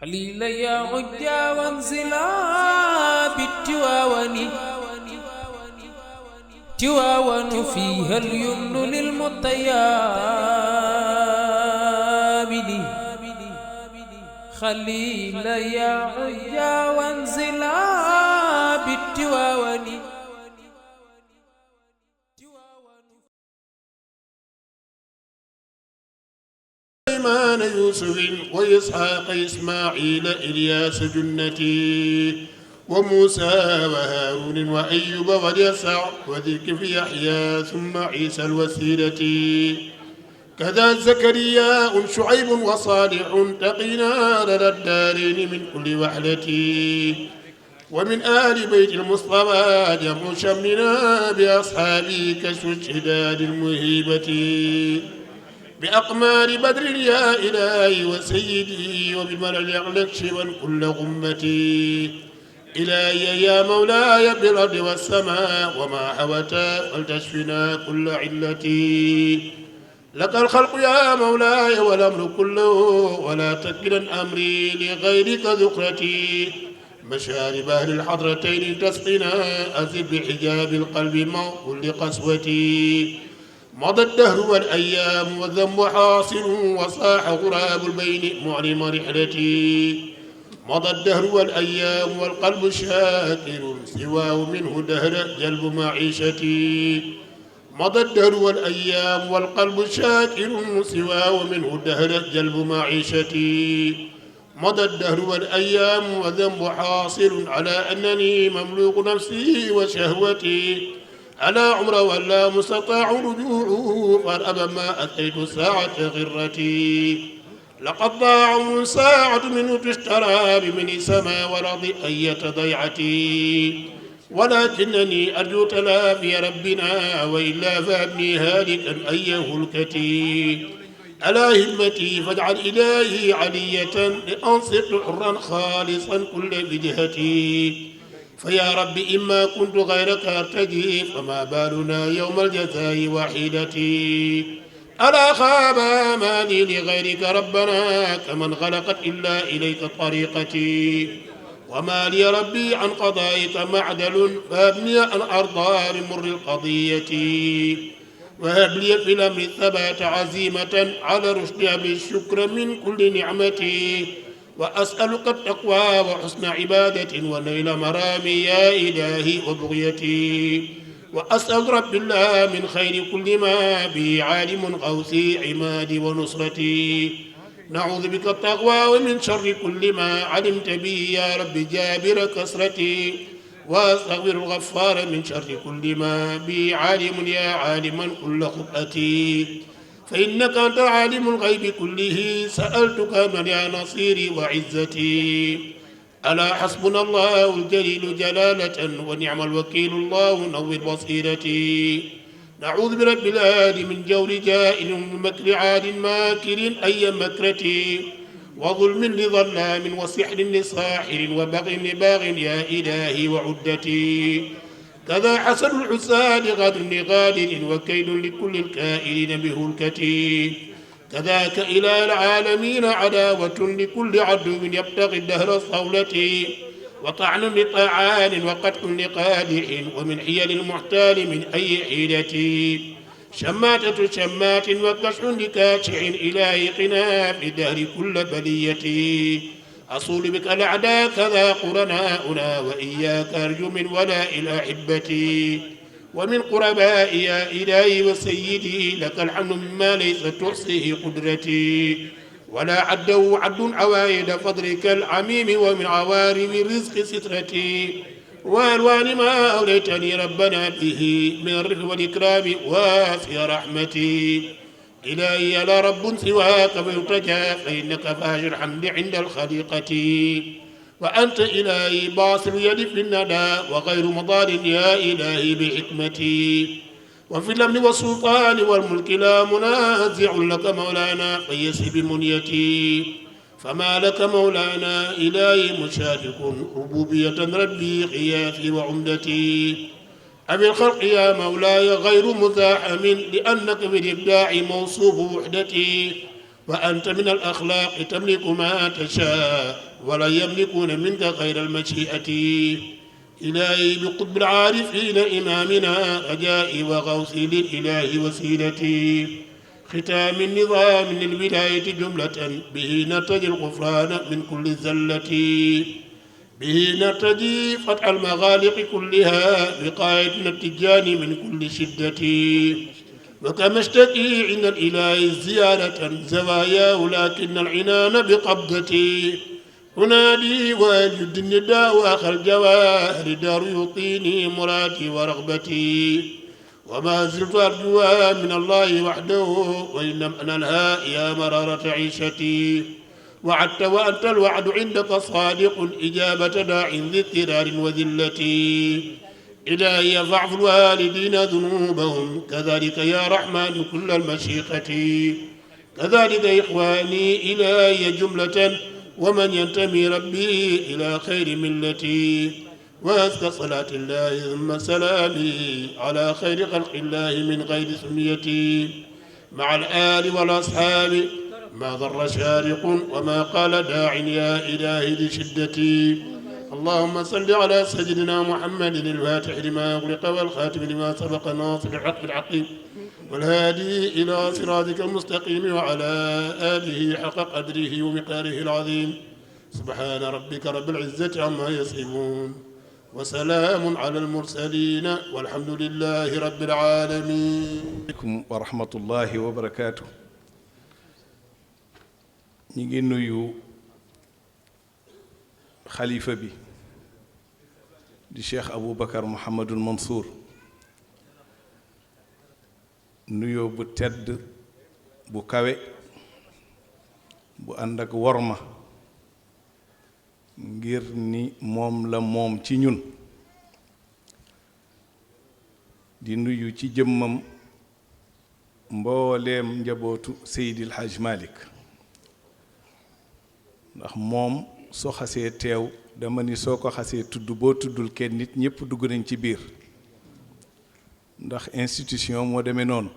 خليل يا عجا وانزلا بالتواون تواون فيها اليمن للمطيابد خليل يا عجا وانزلا بالتواون سليمان يوسف وإسحاق إسماعيل إلياس جنتي وموسى وهارون وأيوب واليسع وذي الكفل يحيى ثم عيسى الوسيلة كذا زكريا شعيب وصالح تقينا لدى الدارين من كل وحلة ومن آل بيت المصطفى جمع شملنا بأصحابه كشف الشداد المهيبة بأقمار بدر يا إلهي وسيدي وبالملأ الأعلى اكشفا كل غمتي إلهي يا مولاي بالأرض والسماء وما حوتا فلتشفنا كل علتي لك الخلق يا مولاي والأمر كله ولا تكلن أمري لغيرك ذكرتي مشارب أهل الحضرتين تسقنا أزل بحجاب القلب مع كل قسوتي مضى الدهر والأيام والذنب حاصل وصاح غراب البين معلم رحلتي مضى الدهر والأيام والقلب شاكر سواه منه دهر جلب معيشتي مضى الدهر والأيام والقلب شاكر سواه منه دهر جلب معيشتي مضى الدهر والأيام والذنب حاصل على أنني مملوك نفسي وشهوتي على عمر ولا مستطاع رجوعه فأبا ما أتيت ساعة غرتي لقد ضاع ساعة منه تشترى بمن سما ورضي أية ضيعتي ولكنني أرجو تلافي ربنا وإلا فابني هالكا أي هلكتي ألا همتي فاجعل إلهي علية لأنصت حرا خالصا كل وجهتي فيا رب إما كنت غيرك أرتجي فما بالنا يوم الجزاء وحيدتي ألا خاب مالي لغيرك ربنا كمن غلقت إلا إليك طريقتي وما لي ربي عن قضائك معدل فابني أن أرضى بمر القضية وهب لي في الأمر الثبات عزيمة على رشد بالشكر من كل نعمتي وأسألك التقوى وحسن عبادة ونيل مرامي يا إلهي وبغيتي وأسأل رب الله من خير كل ما به عالم غوثي عمادي ونصرتي نعوذ بك التقوى ومن شر كل ما علمت به يا رب جابر كسرتي وأستغفر الغفار من شر كل ما به عالم يا عالما كل خطأتي فإنك أنت عالم الغيب كله سألتك من يا نصيري وعزتي ألا حسبنا الله الجليل جلالة ونعم الوكيل الله نور بصيرتي نعوذ برب الآل من جور جائل ومن مكر عاد ماكر أي مكرتي وظلم لظلام وسحر لساحر وبغي لباغ يا إلهي وعدتي كذا حسن الحسان غدر لغادر وكيد لكل الكائلين بهلكتي كذاك إلى العالمين عداوة لكل عدو يبتغي الدهر صولتي وطعن لطاعان وقتل لقادح ومن حيل المحتال من أي حيلتي شماتة شمات وكشح لكاشح إلهي قنا في دهر كل بليتي أصول بك الأعداء كذا قرناؤنا وإياك أرجو من ولاء الأحبة ومن قرباء يا إلهي وسيدي لك الحمد مما ليس تحصيه قدرتي ولا عده عد عوايد فضلك العميم ومن عوارم الرزق سترتي والوان ما أوليتني ربنا به من الرفق والإكرام وافي رحمتي إلهي لا رب سواك فيرتجى فإنك فاش الحمد عند الخليقة وأنت إلهي باصل يدي في الندى وغير مضار يا إلهي بحكمتي وفي الأمن والسلطان والملك لا منازع لك مولانا قيس بمنيتي فما لك مولانا إلهي مشارك ربوبية ربي قياسي وعمدتي أبي الخلق يا مولاي غير مزاحم لأنك بالإبداع موصوف وحدتي وأنت من الأخلاق تملك ما تشاء ولا يملكون منك غير المشيئة. إلهي بقطب العارفين إمامنا رجائي وغوثي للإله وسيلتي. ختام النظام للولاية جملة به نرتجي الغفران من كل زلة. به نرتجي فتح المغالق كلها بقايتنا التجاني من كل شدة. وكما اشتكي عند الإله زيارة زواياه لكن العنان بقبضتي. أنادي وأجد النداء وأخى الجواهر دار يعطيني مرادي ورغبتي. وما زلت أرجوها من الله وحده وإن لم أنلها يا مرارة عيشتي. وعدت وأنت الوعد عندك صادق إجابة داع ذي اضطرار وذلتي. إلهي فاعف الوالدين ذنوبهم كذلك يا رحمن كل المشيقة. كذلك إخواني إلهي جملة ومن ينتمي ربي إلى خير ملتي. وأزكى صلاة الله ثم سلامي على خير خلق الله من غير سميتي. مع الآل والأصحاب ما ضر شارق وما قال داع يا إلهي لشدتي. اللهم صل على سيدنا محمد الفاتح لما أغلق والخاتم لما سبق ناصر الحق بالحق والهادي إلى صراطك المستقيم وعلى آله حق قدره ومقداره العظيم. سبحان ربك رب العزة عما يصفون وسلام على المرسلين والحمد لله رب العالمين. عليكم ورحمة الله وبركاته. نيجي نيو خليفة بي di Cheikh Aboubacar Mouhamadul Mansour nuyoo bu tedd bu kawe bu ànd ak worma ngir ni moom la moom ci ñun di nuyu ci jëmmam mbooleem njabootu Seydil Hadj Malick ndax moom soo xasee teew dama ni soo ko xasee tudd boo tuddul kenn nit ñëpp dugg nañ ci biir ndax institution moo demee noonu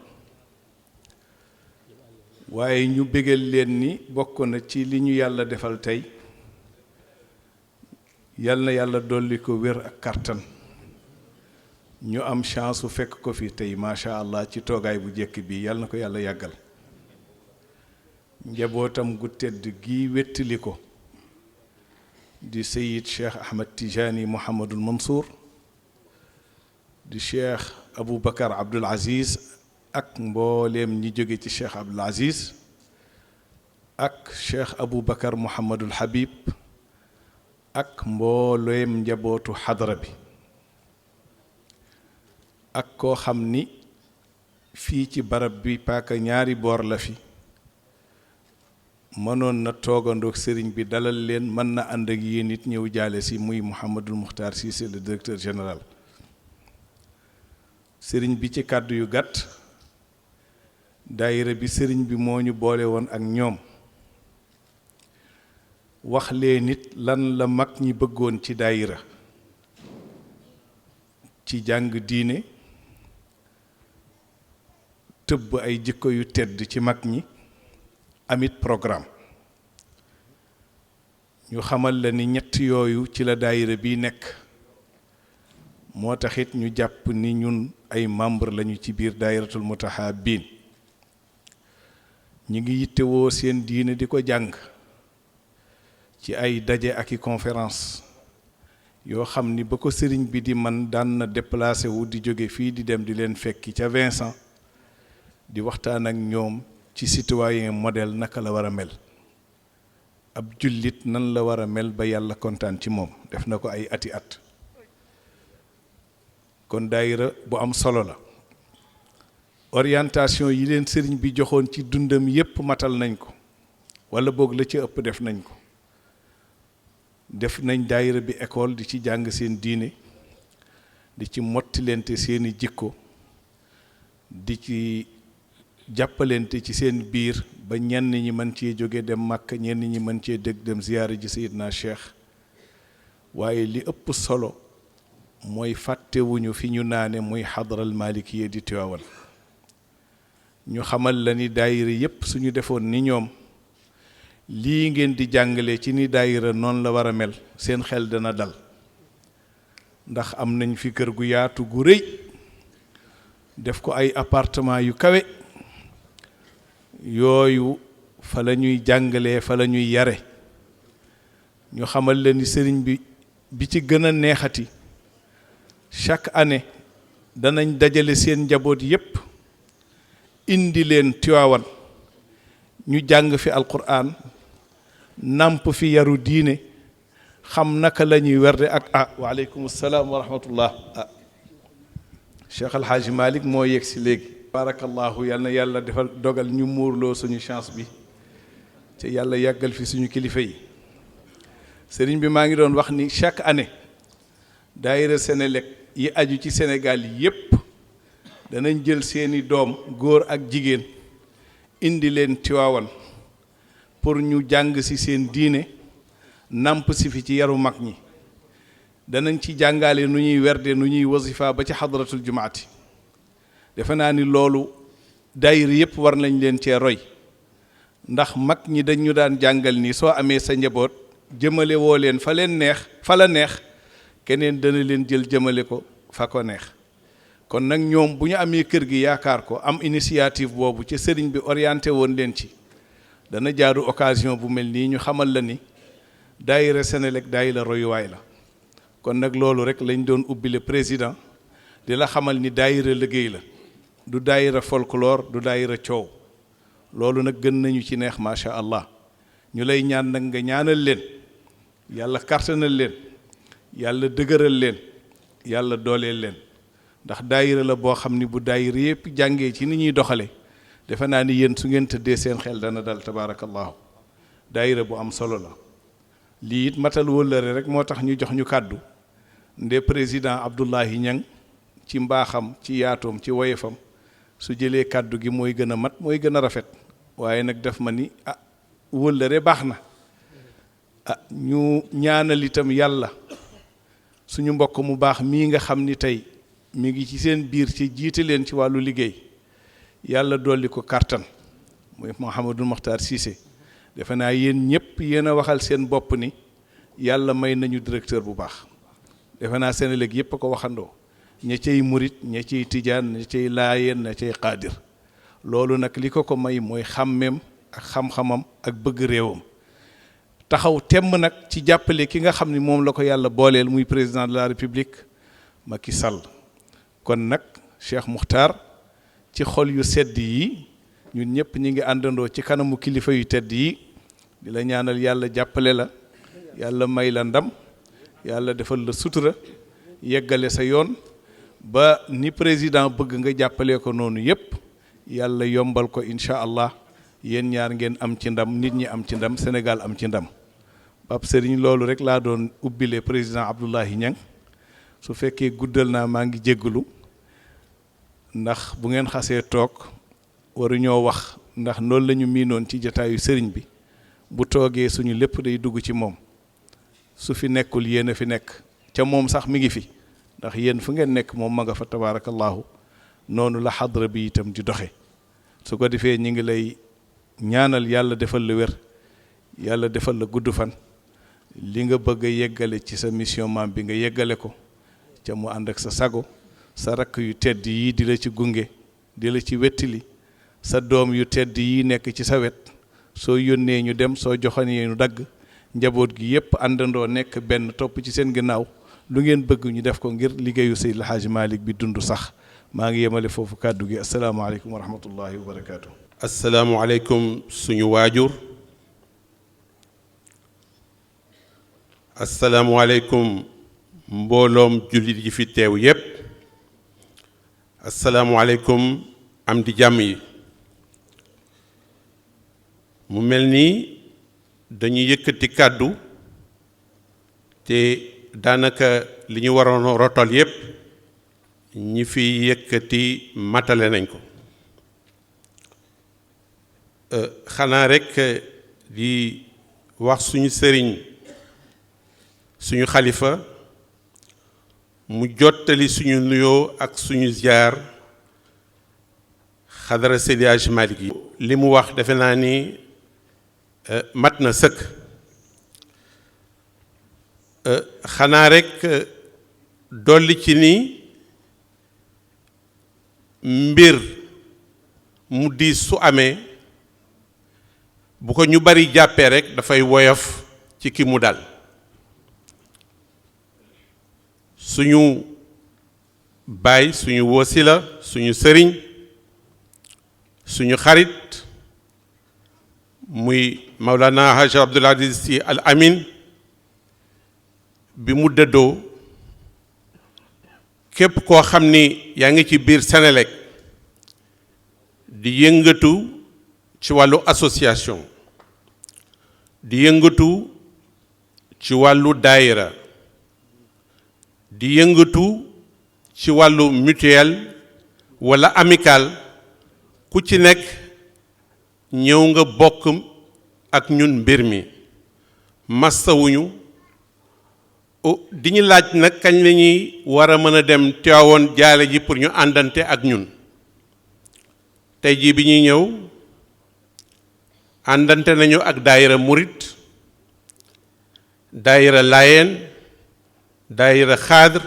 waaye ñu bégal leen ni bokk na ci li ñu yàlla defal tey yal na yàlla dolli ko wér ak kattan ñu am chance su fekk ko fi tey macha allah ci toogaay bu jekk bi yal na ko yàlla yàggal njabootam gu tedd gi wettali ko di Seyid Cheikh Ahmed Tijani Mouhamadul Mansour di Cheikh Aboubacar Abdoul Aziz ak mbooleem ñi jóge ci Cheikh Abdoul Aziz ak Cheikh Aboubacar Mouhamadul Habib ak mbooleem njabootu xadra bi ak koo xam ni fii ci barab bi paaka ñaari boor la fi mënoon na toogandoog sëriñ bi dalal leen mën na ànd ak yéen it ñëw jaale si muy Mouhamadul Mukhtar Cissé le directeur général sëriñ bi ci kàddu yu gàtt daayira bi sëriñ bi moo ñu boole woon ak ñoom wax leen nit lan la mag ñi bëggoon ci daayira ci jàng diine tëbb ay jikko yu tedd ci mag ñi amit programme ñu xamal la ni ñett yooyu ci la daayira bi nekk moo taxit ñu jàpp ni ñun ay membre lañu ci biir daayiratul mutahabin ñi ngi yittewoo seen diine di ko jàng ci ay daje ak i conférence yoo xam ni ba ko sëriñ bi di man daan na déplacé wu di jóge fii di dem di leen fekki ca Vincent di waxtaan ak ñoom ci citoyen modèle naka la war a mel ab jullit nan la war a mel ba yàlla kontaan ci moom def na ko ay ati at kon daayira bu am solo la orientation yi leen sëriñ bi joxoon ci dundam yépp matal nañ ko wala boog la ci ëpp def nañ ko def nañ daayira bi école di ci jàng seen diine di ci mottilente seeni jikko di ci jàppalente ci seen biir ba ñenn ñi mën cee jóge dem Makka ñenn ñi mën cee dégg dem ziyaara ji Seydina Cheikh waaye li ëpp solo mooy fàttewuñu fi ñu naane muy xadral malikiya di Tiwaawan ñu xamal la ni daayira yépp suñu defoon ni ñoom lii ngeen di jàngale ci ni daayira noonu la war a mel seen xel dana dal ndax am nañ fi kër gu yaatu gu rëy def ko ay appartement yu kawe yooyu fa la ñuy jàngalee fa la ñuy yare ñu xamal leen ni sëriñ bi ci gën a neexati chaque année danañ dajale seen njaboot yépp indi leen Tiwaawan ñu jàng fi alquran nàmp fi yaru diine xam naka la ñuy werde ak waaleykum salaam wa rahmatullah Cheikh Al Hadj Malick moo yegg si léegi barakallahu yal na yàlla defal dogal ñu muurloo suñu chance bi te yàlla yàggal fi suñu kilifa yi sëriñ bi maa ngi doon wax ni chaque année daayira Senelec yi aju ci Sénégal yépp danañ jël seeni doom góor ak jigéen indi leen Tiwaawan pour ñu jàng ci seen diine nàmp si fi ci yaru mag ñi danañ ci jàngale nu ñuy werde nu ñuy wasifa ba ci xadratul jumaati defe naa ni loolu daayira yépp war nañ leen cee roy ndax mag ñi dañu daan jàngal ni soo amee sa njaboot jëmale woo leen fa la neex keneen dana leen jël jëmale ko fa ko neex kon nag ñoom bu ñu amee kër gi yaakaar ko am initiative boobu ci sëriñ bi orienté woon leen ci dana jaaru occasion bu mel nii ñu xamal la ni daayira Senelec daayira royuwaay la kon nag loolu rek lañ doon ubbile président di la xamal ni daayira liggéey la du daayira folklore du daayira coow loolu nag gën nañu ci neex macha allah ñu lay ñaan nag nga ñaanal leen yàlla kartanal leen yàlla dëgëral leen yàlla dooleel leen ndax daayira la boo xam ni bu daayira yépp jàngee ci ni ñuy doxale defe naa ni yéen su ngeen tëddee seen xel dana dal tabarakallahu daayira bu am solo la lii it matal wëllëre rek moo tax ñu jox ñu kàddu nde président Abdoulahi Niang ci mbaaxam ci yaatoom ci woyefam su jëlee kàddu gi mooy gën a mat mooy gën a rafet waaye nag def ma ni wëllëre baax na ñu ñaanal itam yàlla suñu mbokk mu baax mii nga xam ni tey mi ngi ci seen biir ci jiite leen ci wàllu liggéey yàlla dolli ko kartan muy Mouhamadou Mokhtar Cissé defe naa yéen ñëpp yéen a waxal seen bopp ni yàlla may nañu directeur bu baax defe naa Senelec yëpp a ko waxandoo ña cay murit ña cay tijaan ña cay laayeen ña cay xaadir loolu nag li ko may mooy xàmmeem ak xam-xamam ak bëgg réewam taxaw temm nag ci jàppale ki nga xam ni moom la ko yàlla booleel muy président de la république Macky Sall kon nag Cheikh Muxtaar ci xol yu sedd yi ñun ñëpp ñi ngi àndandoo ci kanamu kilifa yu tedd yi di la ñaanal yàlla jàppale la yàlla may la ndam yàlla defal la sutura yeggale sa yoon ba ni président bëgg nga jàppale ko noonu yépp yàlla yombal ko incha allah yéen ñaar ngeen am ci ndam nit ñi am ci ndam Sénégal am ci ndam Pape Serigne loolu rek laa doon ubbile président Abdoulahi Niang su fekkee guddal naa maa ngi jéggalu ndax bu ngeen xasee toog waruñoo wax ndax noonu la ñu miinoon ci jataayu sëriñ bi bu toogee suñu lépp day dugg ci moom su fi nekkul yéen a fi nekk ca moom sax mi ngi fi ndax yéen fu ngeen nekk moom ma nga fa tabarakallahu noonu la xadra bi itam di doxe su ko defee ñi ngi lay ñaanal yàlla defal la wér yàlla defal la gudd fan li nga bëgg a yeggale ci sa mission maam bi nga yeggale ko ca mu ànd ak sa sago sa rakk yu tedd yi di la ci gunge di la ci wettili sa doom yu tedd yi nekk ci sa wet soo yónnee ñu dem soo joxanee ñu dagg njaboot gi yépp àndandoo nekk benn topp ci seen ginnaaw lu ngeen bëgg ñu def ko ngir liggéeyu Seydi El Hadji Malick bi dund sax maa ngi yemale foofu kàddu gi asalaamaaleykum wa rahmatullahi wa barakaatu. asalaamualeykum suñu waajur asalaamualeykum mbooloom jullit yi fi teew yépp asalaamualeykum am di jàmm yi mu mel ni dañuy yëkkati kàddu te daanaka li ñu waroon rotal yépp ñi fi yëkkati matale nañ ko xanaa rekk di wax suñu sëriñ suñu xalifa mu jottali suñu nuyoo ak suñu ziar xadara Seydi Hadji Malick yi li mu wax defe naa ni mat na sëkk xanaa rekk dolli ci ni mbir mu diis su amee bu ko ñu bari jàppee rekk dafay woyof ci ki mu dal suñu baay suñu wasila suñu sëriñ suñu xarit muy Mawlana Haj Abdul Aziz Sy Al Amin bi mu dëddoo képp koo xam ni yaa ngi ci biir Senelec di yëngatu ci wàllu association di yëngatu ci wàllu daayira di yëngatu ci wàllu mutuelle walla amical ku ci nekk ñëw nga bokk ak ñun mbir mi massawuñu di ñu laaj nag kañ la ñuy war a mën a dem Tiwaawoon jaale ji pour ñu àndante ak ñun tey jii bi ñuy ñëw àndante nañu ak daayira murit daayira laayeen daayira xaadr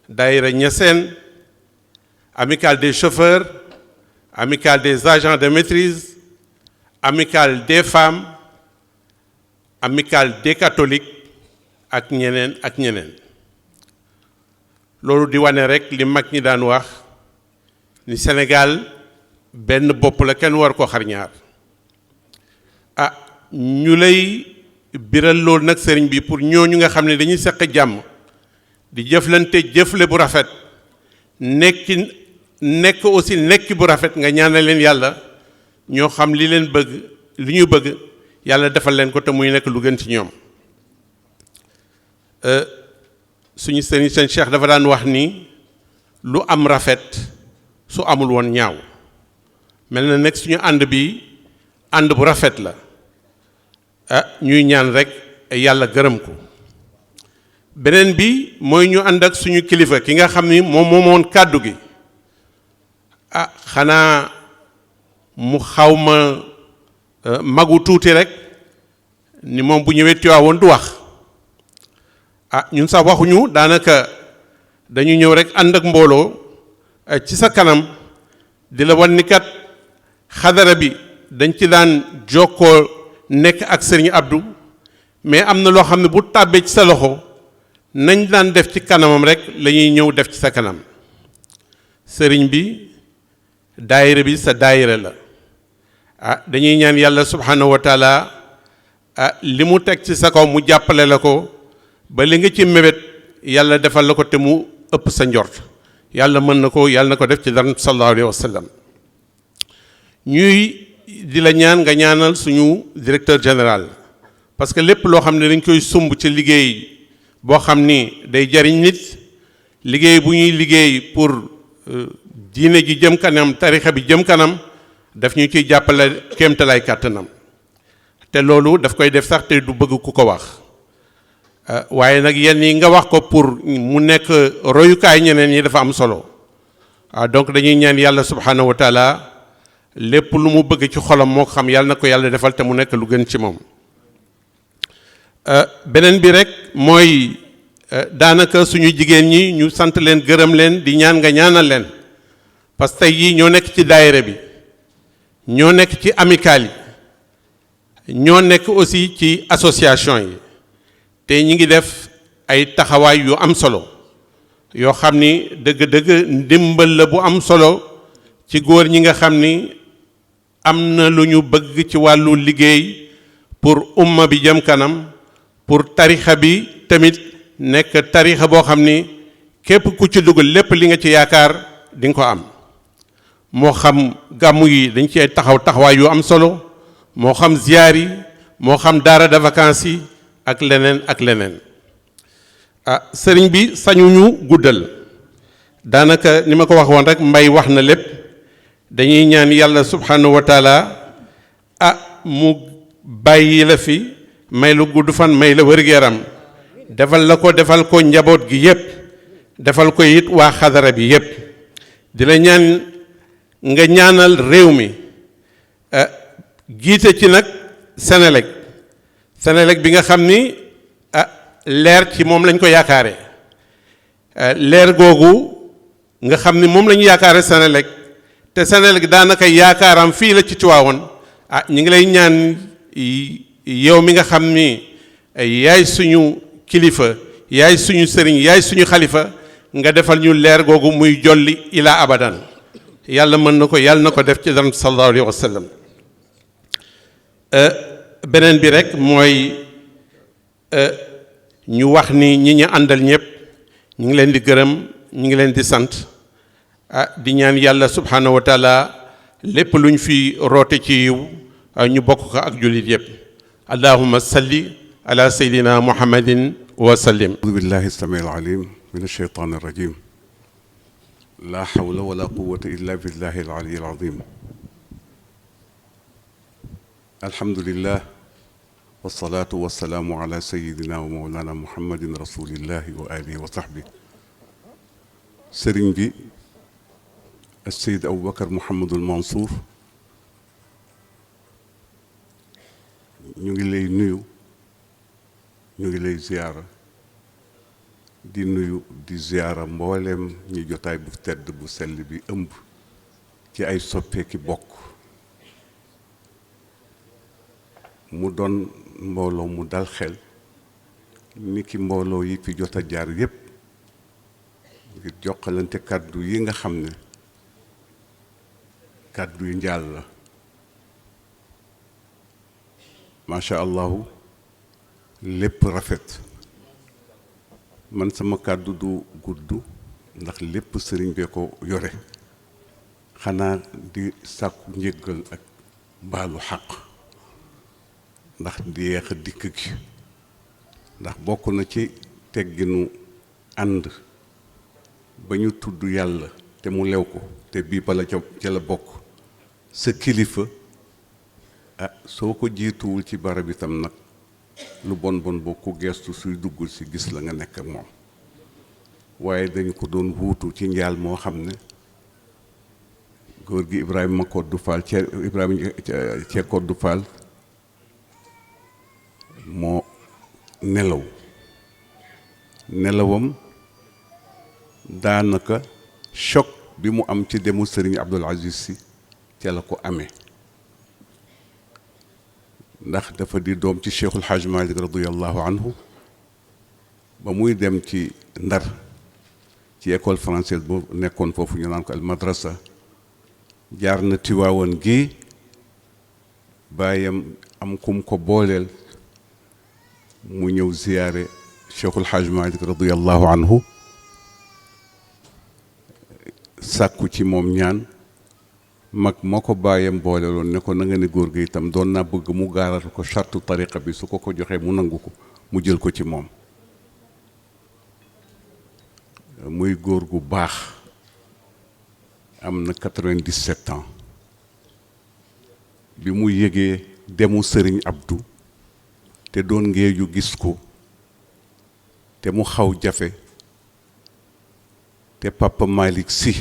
daayira ñaseen amicale des chauffeurs amicale des agents de maîtrise amicale des femmes amicale des catholiques ak ñeneen loolu di wane rekk li mag ñi daan wax ni Sénégal benn bopp la kenn war ko xar ñaar ñu lay biral loolu nag sëriñ bi pour ñooñu nga xam ne dañuy seq jàmm di jëflante jëfle bu rafet nekk aussi nekk bu rafet nga ñaanal leen yàlla ñoo xam li ñu bëgg yàlla defal leen ko te muy nekk lu gën ci ñoom suñu sëriñ seen Cheikh dafa daan wax ni lu am rafet su amul woon ñaaw mel na nekk suñu ànd bi ànd bu rafet la ñuy ñaan rekk yàlla gërëm ko beneen bi mooy ñu ànd ak suñu kilifa ki nga xam ni moom moomoon kàddu gi xanaa mu xaw ma magu tuuti rekk ni moom bu ñëwee Tiwaawoon du wax ñun sax waxuñu daanaka dañu ñëw rekk ànd ak mbooloo ci sa kanam di la wan ni kat xadara bi dañ ci daan jokkoo nekk ak sëriñ Abdou mais am na loo xam ne bu tàbbee ci sa loxo nañ daan def ci kanamam rekk la ñuy ñëw def ci sa kanam sëriñ bi daayira bi sa daayira la dañuy ñaan yàlla subhanahu wa taala li mu teg ci sa kaw mu jàppale la ko ba li nga ci mébét yàlla defal la ko te mu ëpp sa njort yàlla mën na ko yàlla na ko def ci dara sallallahu alayhi wa sallam ñuy di la ñaan nga ñaanal suñu directeur général parce que lépp loo xam ne dañ koy sumb ci liggéey boo xam ni day jariñ nit liggéey bu ñuy liggéey pour diine ji jëm kanam tarixa bi jëm kanam daf ñu ciy jàppale kéemtalaay kàttanam te loolu daf koy def sax te du bëgg ku ko wax waaye nag yenn yi nga wax ko pour mu nekk royukaay ñeneen ñi dafa am solo donc dañuy ñaan yàlla subhanahu wa taala lépp lu mu bëgg ci xolam moo xam yàlla na ko yàlla defal te mu nekk lu gën ci moom beneen bi rek mooy daanaka suñu jigéen ñi ñu sant leen gërëm leen di ñaan nga ñaanal leen parce que tey jii ñoo nekk ci daayira bi ñoo nekk ci amicale yi ñoo nekk aussi ci association yi te ñi ngi def ay taxawaay yu am solo yoo xam ni dëgg-dëgg ndimbal la bu am solo ci góor ñi nga xam ni am na lu ñu bëgg ci wàllu liggéey pour umma bi jëm kanam pour tarixa bi tamit nekk tarixa boo xam ni képp ku ci dugal lépp li nga ci yaakaar di nga ko am moo xam gàmmu yi dañ ci ay taxawaay yu am solo moo xam ziyaar yi moo xam daara de vacances yi ak leneen sëriñ bi sañuñu guddal daanaka ni ma ko wax woon rek mbay wax na lépp dañuy ñaan yàlla subhanahu wa taala mu bàyyi la fi may la gudd fan may la wér-gu-yaram defal ko njaboot gi yépp defal ko it waa xadara bi yépp di la ñaan nga ñaanal réew mi jiite ci nag Senelec bi nga xam ni leer ci moom lañ ko yaakaare leer googu nga xam ni moom la ñu yaakaare Senelec te Senelec daanaka yaakaaram fii la ci Tiwaawoon ñu ngi lay ñaan yow mi nga xam ni yaay suñu kilifa yaay suñu sëriñ yaay suñu xalifa nga defal ñu leer googu muy jolli ila abadan yàlla mën na ko yàlla na ko def ci dara sallallahu alayhi wa sallam beneen bi rek mooy ñu wax ni ñi ñu àndal ñëpp ñu ngi leen di gërëm ñu ngi leen di sant di ñaan yàlla subhanahu wa taala lépp luñ fi roote ci yiw ñu bokk ko ak jullit yëpp allahumma salli ala sayyidina muhammadin wa sallim. a'uudu billahi samiil aliim min ash-shaytaani rajiim laa hawla wala quwwata illa billahi al-aliyyi al-aziim alhamdulillah wassalaatu wassalaamu ala sayyidina wa mawlana muhammadin rasulillahi wa alihi wa sahbi sëriñ bi as-sayyid Aboubacar Mouhamadul Mansour ñu ngi lay nuyu ñu ngi lay ziyaara di nuyu di ziyaara mbooleem ñi jotaay bu tedd bu sell bi ëmb ci ay soppeeki bokk mu doon mbooloo mu dal xel ni ki mbooloo yi fi jot a jaar yépp ngir jokkalante kàddu yi nga xam ne kàddu yu njaal la macha allahu lépp rafet man sama kàddu du gudd ndax lépp sëriñ bee ko yore xanaa di sàkku njéggal ak baalu xaq ndax di yeex a dikk gi ndax bokk na ci tegginu ànd ba ñu tudd yàlla te mu lew ko te bii bala ca la bokk sa kilifa soo ko jiituwul ci barab itam nag lu bon bon boo ko geestu suy duggul si gis la nga nekk ak moom waaye dañu ko doon wuutu ci njaal moo xam ne góor gi Ibrahima Koddu Fall cee Koddu Fall moo nelawam daanaka choc bi mu am ci demu Sëriñ Abdul Aziz Si ca la ko amee ndax dafa di doom ci Cheikhul Hajj Malik radiyallahu anhu ba muy dem ci Ndar ci école française bu nekkoon foofu ñu naan ko al madrasa jaar na Tiwaawan gi baayam am kum ko booleel mu ñëw ziyaare Cheikhul Hajj Malik radiyallahu anhu sàkku ci moom ñaan mag moo ko bàyyam booleloon ne ko na nga ne góor gi itam doon naa bëgg mu gaaral ko chartu tariqa bi su ko joxee mu nangu ko mu jël ko ci moom muy góor gu baax am na 97 ans bi mu yëgee demu Sëriñ Abdou te doon ngeeju gis ko te mu xaw jafe te Papa Malick Sy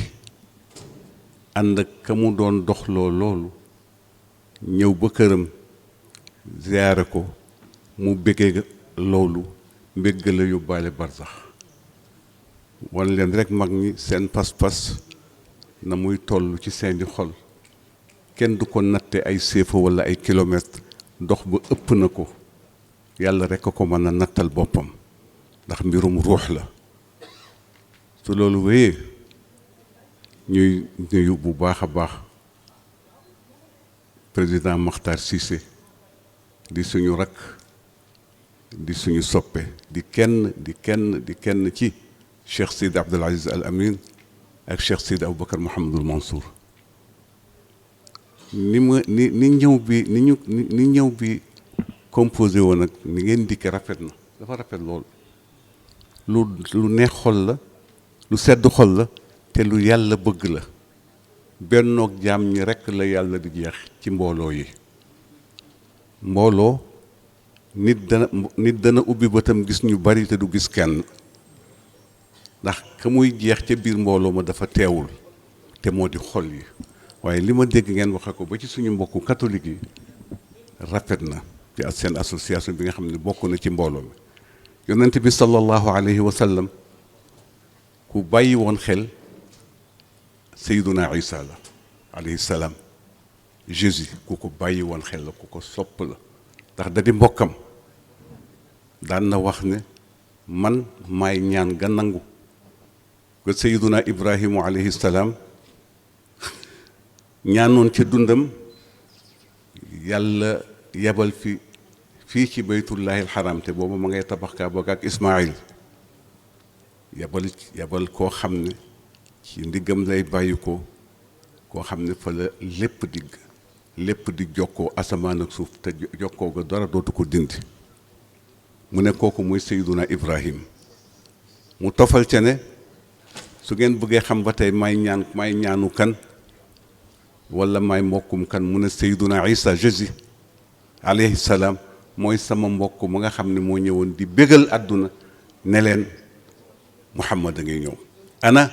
ànd ak ka mu doon doxloo loolu ñëw ba këram ziyaare ko mu bëggee loolu mbégg la yóbbaale barsax wan leen rek mag ñi seen pas-pas na muy toll ci seeni xol kenn du ko natte ay séefa walla ay kilomètres dox ba ëpp na ko yàlla rek a ko mën a nattal boppam ndax mbirum ruux la su loolu wéyee ñuy nuyu bu baax a baax président Makhtar Cissé di suñu rakk di suñu soppe di kenn ci Cheikh Sidi Abdoul Aziz Al Amin ak Cheikh Sidi Aboubacar Mouhamadul Mansour ni ñëw bi composé woon nag ni ngeen dikke rafet na dafa rafet lool lu neex xol la lu sedd xol la te lu yàlla bëgg la bennoog jaam ñi rekk la yàlla di jeex ci mbooloo yi mbooloo nit dana ubbi bëtam gis ñu bari te du gis kenn ndax ka muy jeex ca biir mbooloo ma dafa teewul te moo di xol yi waaye li ma dégg ngeen waxe ko ba ci suñu mbokku catholique yi rafet na ci seen association bi nga xam ne bokk na ci mbooloo mi yonent bi sallallahu alayhi wa sallam ku bàyyi woon xel Seyduna Isa la alayhi salaam Jésus ku ko bàyyi woon xel la ku ko sopp la ndax da di mbokkam daan na wax ne man maay ñaan ga nangu ga Seyduna Ibrahimu alayhi salaam ñaanoon ca dundam yàlla yebal fii ci baytullahi alxaram te boobu ma ngay tabax Kaaba ak Ismaayil yebal koo xam ne ci ndiggam lay bàyyi ko koo xam ne fa la lépp di jokkoo asamaan ak suuf te jokkoo ga dara dootu ko dindi mu ne kooku mooy Seyduna Ibrahim mu tofal ca ne su ngeen bëggee xam ba tey may ñaanu kan wala may mbokkum kan mu ne Seyduna Isa Jésus alayhi salaam mooy sama mbokk mu nga xam ne moo ñëwoon di bégal àdduna ne leen Muhammad a ngi ñëw ana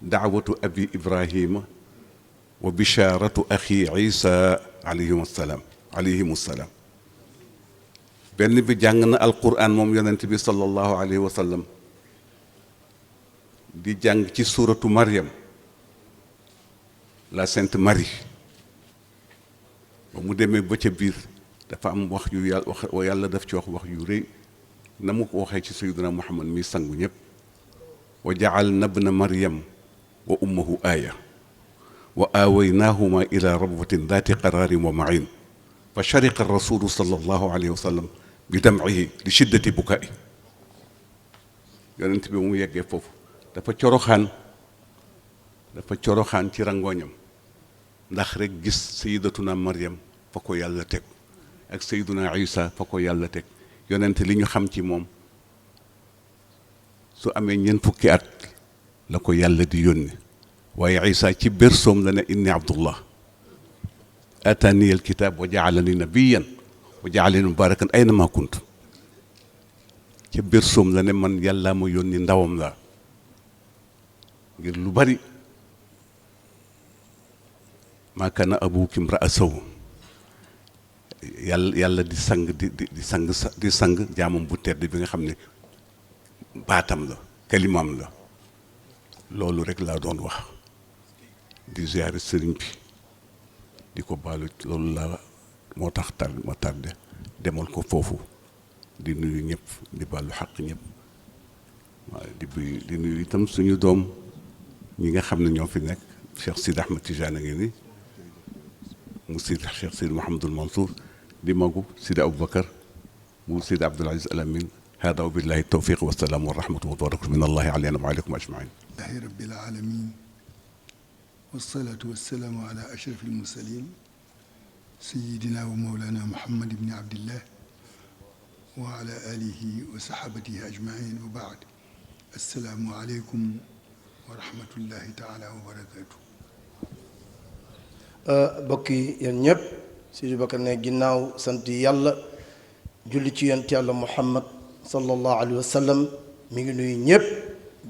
daawatu abi Ibrahima wa bisharatu axi Isa alayhimu salaam benn bi jàng na alquran moom yonent bi sallallahu alayhi wa sallam di jàng ci suuratu Maryam la Sainte Marie ba mu demee ba ca biir dafa am wax yu yàlla daf ci wax yu rëy na mu ko waxee ci sayyidina Muhammad mi sangu ñëpp wa ja'alna ibna Maryam wa ummuhu aaya wa aawaynahuma ila rabwatin daati qararin wa ma'in fa shariqa rasulu sallallahu alayhi wa sallam bi dam'ihi li shiddati bukaai yonent bi mu yeggee foofu dafa coroxaan ci rangooñam ndax rek gis sayyidatuna Maryam fa ko yàlla teg ak sayyiduna Isa fa ko yàlla teg yonent li ñu xam ci moom su amee ñeent fukki at la ko yàlla di yónni waaye Isa ci bersoom la ne inni abdullah atani alkitab wa jaalani nabiyan wa jaalani mubarakan aynama kuntu ci bersoom la ne man yàlla ma yónni ndawam la ngir lu bari maa kaana abuki imra'a saw yàlla di sang jaamam bu tedd bi nga xam ne baatam la kalimaam la loolu rek laa doon wax di ziyaare sëriñ bi di ko baalu loolu laa moo tax ma tardé demal ko foofu di nuyu ñëpp di baalu xaq ñëpp waaw di nuyu itam suñu doom ñi nga xam ne ñoo fi nekk Cheikh Sidi Ahmed Tijaan a ngi ni mu Sidi Cheikh Sidi Mouhamadul Mansour di magu Sidi Aboubacar mu Sidi Abdoul Aziz Al Amin hada wa billahi tawfiq wa salaam wa rahmatullahi wa barakatuh min allahi alayna wa alaykum ajmain lillahi rabbil alamin wassalatu wassalamu ala ashrafil mursalin sayyidina wa mawlana Muhammad ibn Abdillah wa ala alihi wa sahabatihi ajmain wa baad assalaamu aleykum wa rahmatullahi taala wa barakatuh bokk yi yéen ñëpp Sidi Bakar ne ginnaaw sant yàlla julli ci yonent yàlla Muhammad sallallahu alayhi wa sallam mi ngi nuyu ñëpp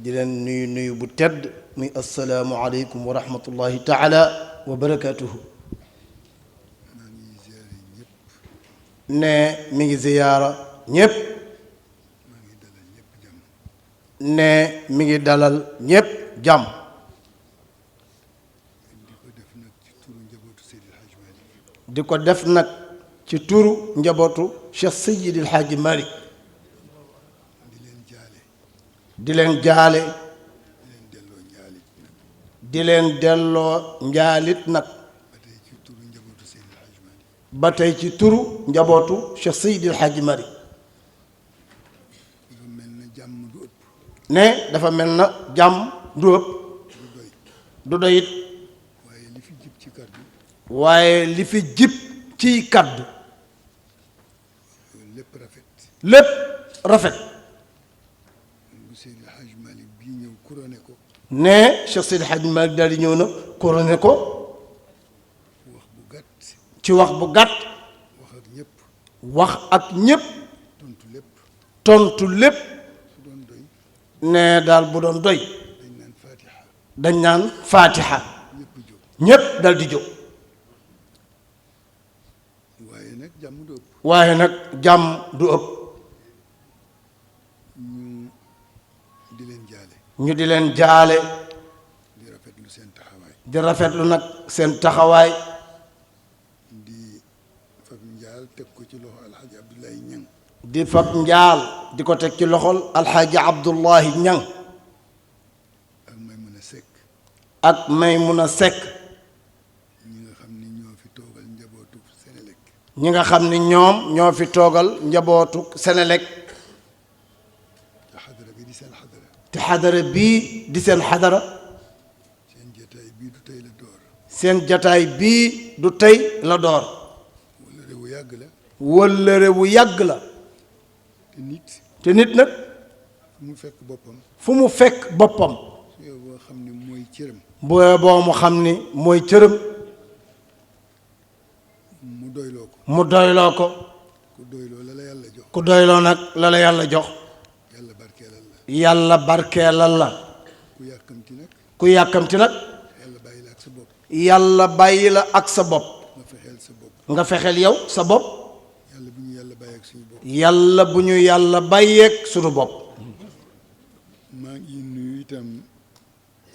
di leen nuyu bu tedd muy assalaamu aleykum wa rahmatullahi taala wa barakatuhu ne mi ngi ziyaara ñëpp ne mi ngi dalal ñëpp jàmm di ko def nag ci turu njabootu Cheikh Seydil Hadji Malick di leen jaale di leen delloo njaalit nag ba tey ci turu njabootu Cheikh Seydil Hadji Malick ne dafa mel na jàmm du ëpp du doyit waaye li fi jib ciy kaddu lépp rafet ne Cheikh Seydi Hadji Malick daal di ñëw na couronné ko ci wax bu gàtt wax ak ñépp tontu lépp ne daal bu doon doy dañ naan fatiha ñépp dal di jóg jàmm du ëpp. waaye nag jàmm du ëpp. ñu di leen jaale. ñu di leen jaale. di rafetlu seen taxawaay. di rafetlu nag seen taxawaay. di fab njaal teg ko ci loxo alxaaji Abdoulaye Ñang. di fab njaal di ko teg ci loxol alxaaji Abdullahi Ñang. ak Maymuna Sekk. ak Maymuna Sekk. ñi nga xam ni ñoo fi toogal njabootu Senelec. ñi nga xam ni ñoom ñoo fi toogal njabootu Senelec. te xadara bi di seen xadara. te xadara bii di seen xadara. seen jataay bii du tey la door. seen jataay bii du tey la door. wala réewu yàgg la. wëllëre wu yàgg la. te nit nag fu mu fekk boppam. fu mu fekk boppam. su yow boo xam ne mooy cëram. boo mu xam ni mooy cëram. mu doyloo ko. mu doyloo ko. ku doyloo la la yàlla jox. ku doyloo nag la la yàlla jox. yàlla barkeelal la. yàlla barkeelal la. ku yàkkamti nag. ku yàkkamti nag. yàlla bàyyi la ak sa bopp. yàlla bàyyi la ak sa bopp. nga fexeel sa bopp. nga fexeel yow sa bopp. yàlla bu ñu yàlla bàyyi ak suñu bopp. yàlla bu ñu yàlla bàyyeeg suñu bopp. maa ngi nuyu itam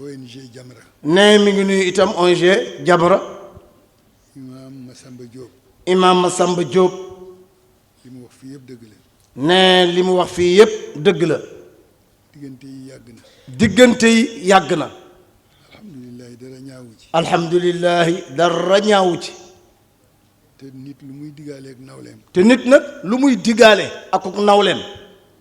ONG Jamra. nee mi ngi nuyu itam ONG Jamra. imaam Massamba Diop. imaam Massamba Diop. li mu wax fii yëpp dëgg la. nee li mu wax fii yépp dëgg la. diggante yi yàgg na. diggante yi yàgg na. alhamdulilah dara ñaawu ci. alhamdulilahi dara ñaawu ci. te nit lu muy digaaleeg nawleem. te nit nag lu muy digaale akuk nawleem.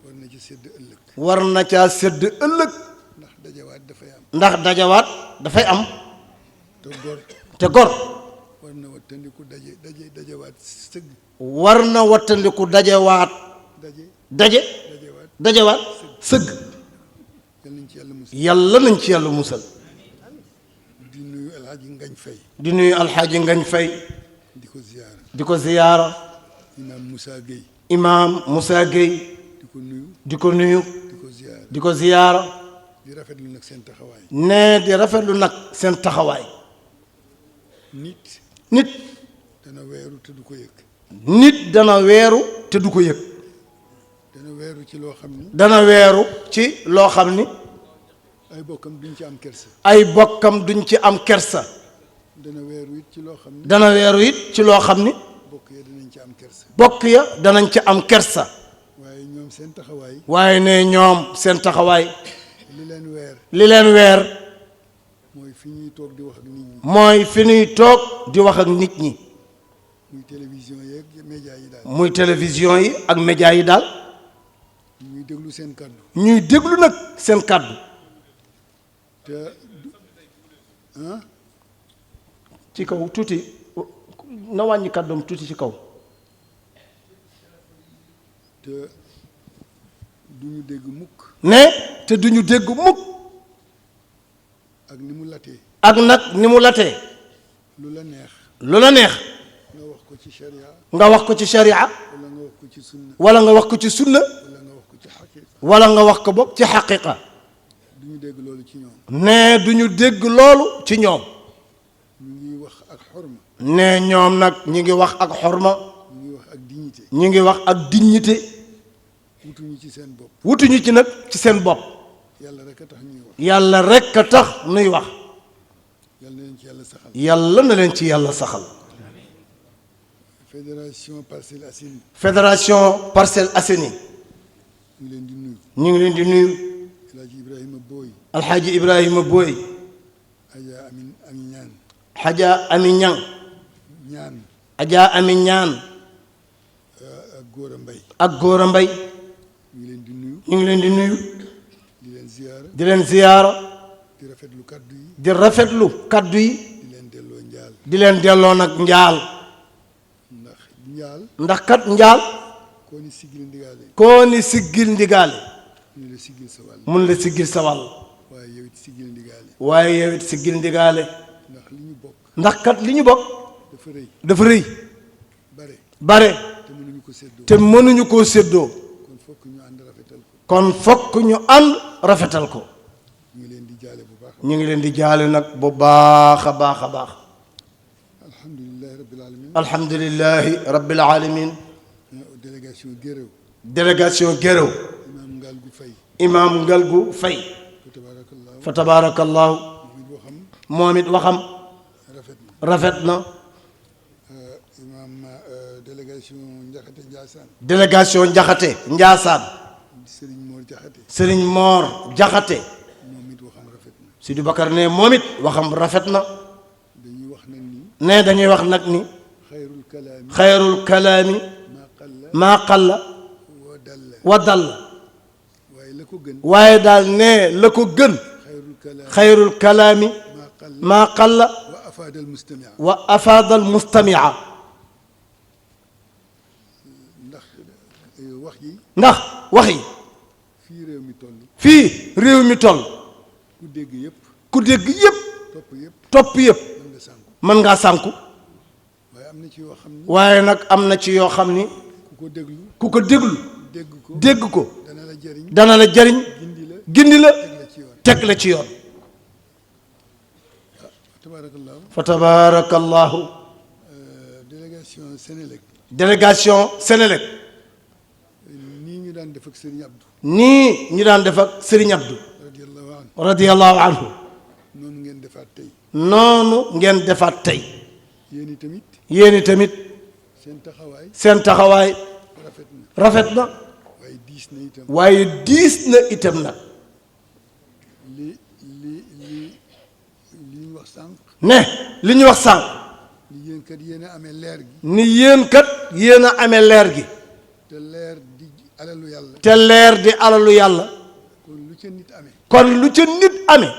war na ci sédd ëllëg. war na caa sédd ëllëg. ndax dajawaat dafay am. ndax dajawaat dafay am. te gor. te gor. war na wattandiku dajawaat sëgg. war na wattandiku dajawaat. dajawaat sëgg. yàlla nañ ci yàlla musal. yàlla nañ ci yàlla musal. di nuyu alxaaji Ngañ Fay. di nuyu alxaaji Ngañ Fay. di ko ziyaara. di ko ziyaara. imaam Moussa Gueye. imaam Moussa Gueye. di ko nuyu. di ko nuyu. di ko ziyaara. di ko ziyaara. di rafetlu nag seen taxawaay. nee di rafetlu nag seen taxawaay. nit dana weeru te du ko yëg. nit dana weeru te du ko yëg. dana weeru ci loo xam ni. dana weeru ci loo xam ni. ay bokkam duñ ci am kersa. ay bokkam duñ ci am kersa. dana weeru it ci loo xam ni. dana weeru it ci loo xam ni. bokk ya danañ ci am kersa. bokk ya danañ ci am kersa. waaye ñoom seen taxawaay. waaye ne ñoom seen taxawaay. li leen weer. li leen weer. mooy fi ñuy toog di wax ak nit ñi. mooy fi ñuy toog di wax ak nit ñi. muy télévision yeeg média yi daal. muy télévision yi ak média yi daal. ñuy déglu seen kàddu. ñuy déglu nag seen kàddu. te ci kaw tuuti na wàññi kàddoom tuuti ci kaw. te duñu dégg mukk. ne te duñu dégg mukk. ak ni mu latee. ak nag ni mu latee. lu la neex. lu la neex. nga wax ko ci sharia. nga wax ko ci sharia. wala nga wax ko ci sunna. wala nga wax ko ci sunna. wala nga wax ko ci xaqiqa. wala nga wax ko bokk ci xaqiqa. duñu dégg loolu ci ñoom. ne duñu dégg loolu ci ñoom. ñu ngi wax ak xorma. ne ñoom nag ñi ngi wax ak xorma. ñu ngi wax ak dignité. ñi ngi wax ak dignité. wutuñu ci seen bopp. wutuñu ci nag ci seen bopp. yàlla rek a tax ñuy wax. yàlla rek a tax nuy wax. yàlla na leen ci yàlla saxal. yàlla na leen ci yàlla saxal. fédération Parcelles Assainies. fédération Parcelles Assainies. ñu ngi leen di nuyu. ñu ngi leen di nuyu. El Hadj Ibrahima Boy. alxaaji Ibrahima Boy. Adja Ami Ñaan. Adja Ami Ñang. Ñaan. Adja Ami Ñaan. ak Góora Mbay. ak Góora Mbay. ñu ngi leen di nuyu. ñu ngi leen di nuyu. di leen ziyaara. di leen ziyaara. di rafetlu kaddu yi. di rafetlu kaddu yi. di leen delloo njaal. di leen delloo nag njaal. ndax njaal. ndax kat njaal. koo ni siggil ndigaale. koo ni siggil ndigaale. mun la siggil sa wàll. mun la siggil sa wàll. waaye yow it siggil ndigaale. waaye yow it siggil ndigaale. ndax li ñu bokk. ndax kat li ñu bokk. dafa rëy. dafa rëy. bare. bare. te mënuñu ko séddoo. te mënuñu koo séddoo. kon fokk ñu ànd rafetal ko. kon fokk ñu ànd rafetal ko. ñu ngi leen di jaale bu baax. ñu ngi leen di jaale nag bu baax a baax a baax. alhamdulillahi rabbil alamin. alhamdulillahi rabbil alamin. délégation Guéréo. délégation Guéréo. imaam Ngalgu Faye. imaam Ngalgu Faye. fa tabaarakallaahu. moom it waxam. rafet na. imaam délégation Njaxate Njaasaan. délégation Njaxate Njaasaan. Serigne Mor Jaxate. Serigne Mor Jaxate. moom it waxam rafet na. Sidi Bakar ne moom it waxam rafet na. dañuy wax nag ni. ne dañuy wax nag ni. xayrul kalaami. maa qalla. wa dalla. waaye daal ne la ko gën. xayrul kalaami. maa qalla. wa afaadal mustamia. ndax wax yi. fii réew mi toll. ku dégg yëpp. topp yëpp. mën ngaa sànku. waaye nag am na ci yoo xam ni. ku ko déglu. dégg ko. dana la jariñ. gindi la. teg la ci yoon. fa tabaarakallaahu. délégation Sénélec. nii ñu daan def ak Serigne Abdou. nii ñu daan def ak Serigne Abdou. radiyallahu anhu. noonu ngeen defaat tey. noonu ngeen defaat tey. yéen i tamit. yéen i tamit. seen taxawaay. rafet na. waaye diis na itam nag. li ñu wax sànq. ne li ñu wax sànq. ni yéen kat yéen a amee leer gi. ni yéen kat yéen a amee leer gi. te leer di alalu yàlla. te leer di alalu yàlla. kon lu ca nit amee. kon lu ca nit amee.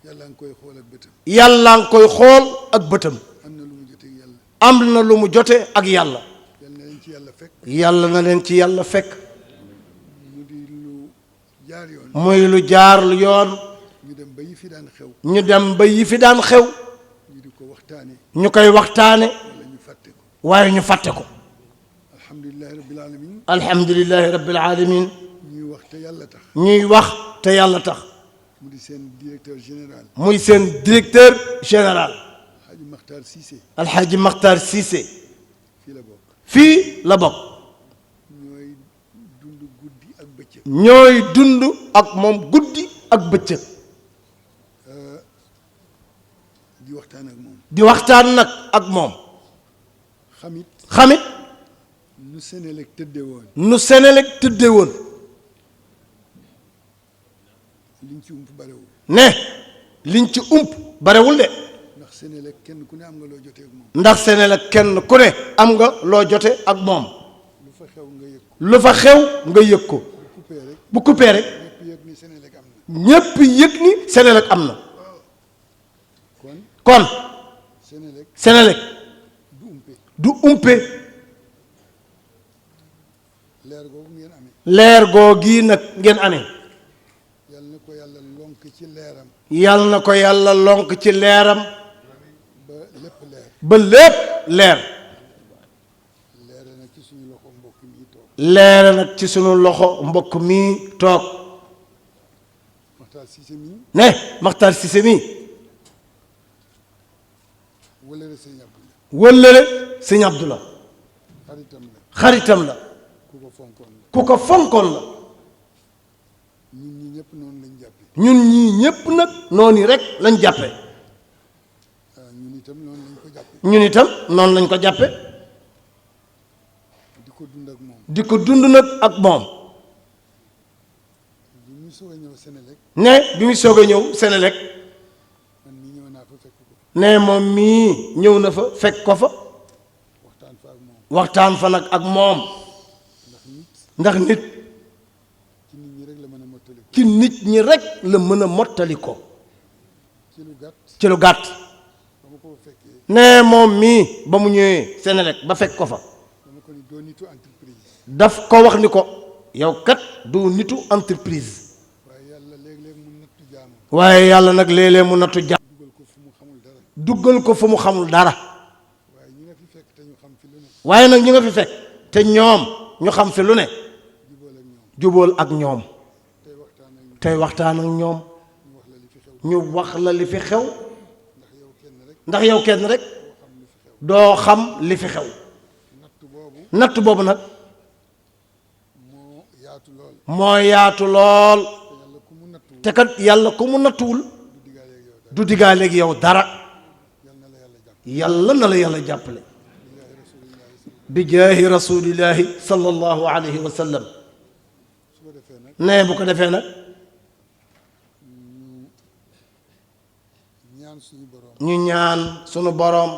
yàlla nga koy xool ak bëtam. yàlla nga koy xool ak bëtam. am na lu mu jotee ak yàlla. am na lu mu jotee ak yàlla. yàlla na leen ci yàlla fekk. yàlla na leen ci yàlla fekk. mu di lu jaar yoon. muy lu jaar yoon. ñu dem ba yi fi daan xew. ñu dem ba yi fi daan xew. ñu di ko waxtaane. ñu koy waxtaane. wala ñu fàtte ko. waaye ñu fàtte ko. alhamdulilahi rabbil alamin. alhamdulilahi rabbil alamin. ñuy wax te yàlla tax. ñuy wax te yàlla tax. mu di seen directeur général. muy seen directeur général. Alhaji Makhtar Cissé. Alhaji Makhtar Cissé. fii la bokk. fii la bokk. ñooy dund guddi ak bëccëg. ñooy dund ak moom guddi ak bëccëg. di waxtaan ak moom. di waxtaan nag ak moom. xamit. nu Sénélec tëdde woon. nu Sénélec tëdde woon. liñ ci ump barewul. ne liñ ci ump barewul de. ndax Sénélec kenn ku ne am nga loo jotee ak moom. ndax Sénélec kenn ku ne am nga loo jote ak moom. lu fa xew nga yëg ko. lu fa xew nga yëg ko. bu coupé rek. ñëpp yëg ni Sénélec am na. ñépp yëg ni Sénélec am na. kon. Sénélec. du umpe. leer googu ngeen amee. leer googu nag ngeen amee. yal na ko yàlla lonk ci leeram. yal na ko yàlla lonk ci leeram. ba lépp leer. ba lépp leer. leere nag ci suñu loxo mbokk mi toog. leere nag ci suñu loxo mbokk mi toog. Makhtar Cissé mi. ne Makhtar Cissé mi. wëllëre sëñ Abdou. wëllëre sëñ Abdou la. xaritam la. xaritam la. ku ko fonkoon la. ku ko fonkoon la. ñun ñii ñëpp noonu lañ jàppe. ñun ñii ñëpp nag noonu rek lañ jàppe. ñun itam noonu lañ ko jàppe. ñun itam noonu lañ ko jàppe. di ko dund ak moom. di ko dund nag ak moom. bi muy soog a ñëw Sénélec. ne bi muy soog a ñëw Sénélec. man mii ñëw naa fa fekk ko. ne moom mii ñëw na fa fekk ko fa. waxtaan fa ak moom. waxtaan fa nag ak moom. ndax nit. ci nit ñi rek la mën a mottali ko. ci lu gàtt. ci lu gàtt. dama ko fekkee. ne moom mii ba mu ñëwee Sénélec ba fekk ko fa. dama ko ni doo nitu entreprise. daf ko wax ni ko yow kat du nitu entreprise. waaye yàlla léeg-léeg mu nattu jaamam. waaye yàlla nag léeg-léeg mu nattu jaam. dugal ko fu mu xamul dara. duggal ko fu mu xamul dara. waaye ñi nga fi fekk te ñu xam fi lu ne. waaye nag ñi nga fi fekk te ñoom ñu xam fi lu ne. jubóol ak ñoom. tey waxtaan ak ñoom. ñu wax la li fi xew. ndax yow kenn rek doo xam li fi xew natt boobu nag moo yaatu lool te kat yàlla ku mu nattuwul du diggaaleeg yow dara yàlla na la yàlla jàppale bi jaahi rasulillahi sallallahu alayhi wa sallam nee bu ko defee nag ñu ñaan sunu boroom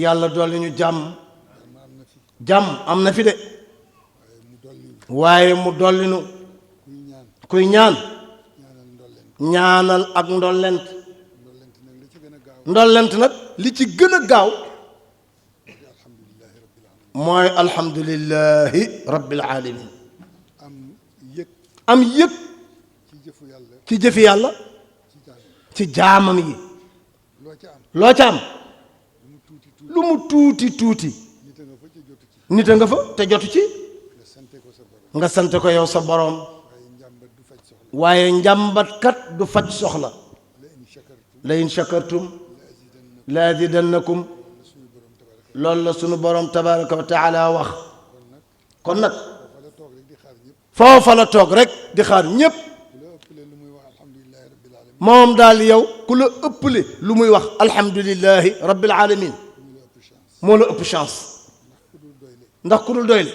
yàlla dolli ñu jàmm jàmm am na fi de waaye mu dolli nu kuy ñaan ñaanal ak ndollent ndollent nag li ci gën a gaaw mooy alhamdulillahi rabbil alamin am yëg ci jëfi yàlla ci jaamam yi loo ca am lu mu tuuti tuuti nit a nga fa te jotu ci nga sant ko yow sa boroom waaye njàmbat kat du faj soxla la in shakartum la azidannakum loolu la sunu boroom tabaraka wa taala wax kon nag foofa la toog rek di xaar ñépp moom daal yow ku la ëpple lu muy wax alhamdulillahi rabbil alamin moo la ëpp chance ndax ku dul doyle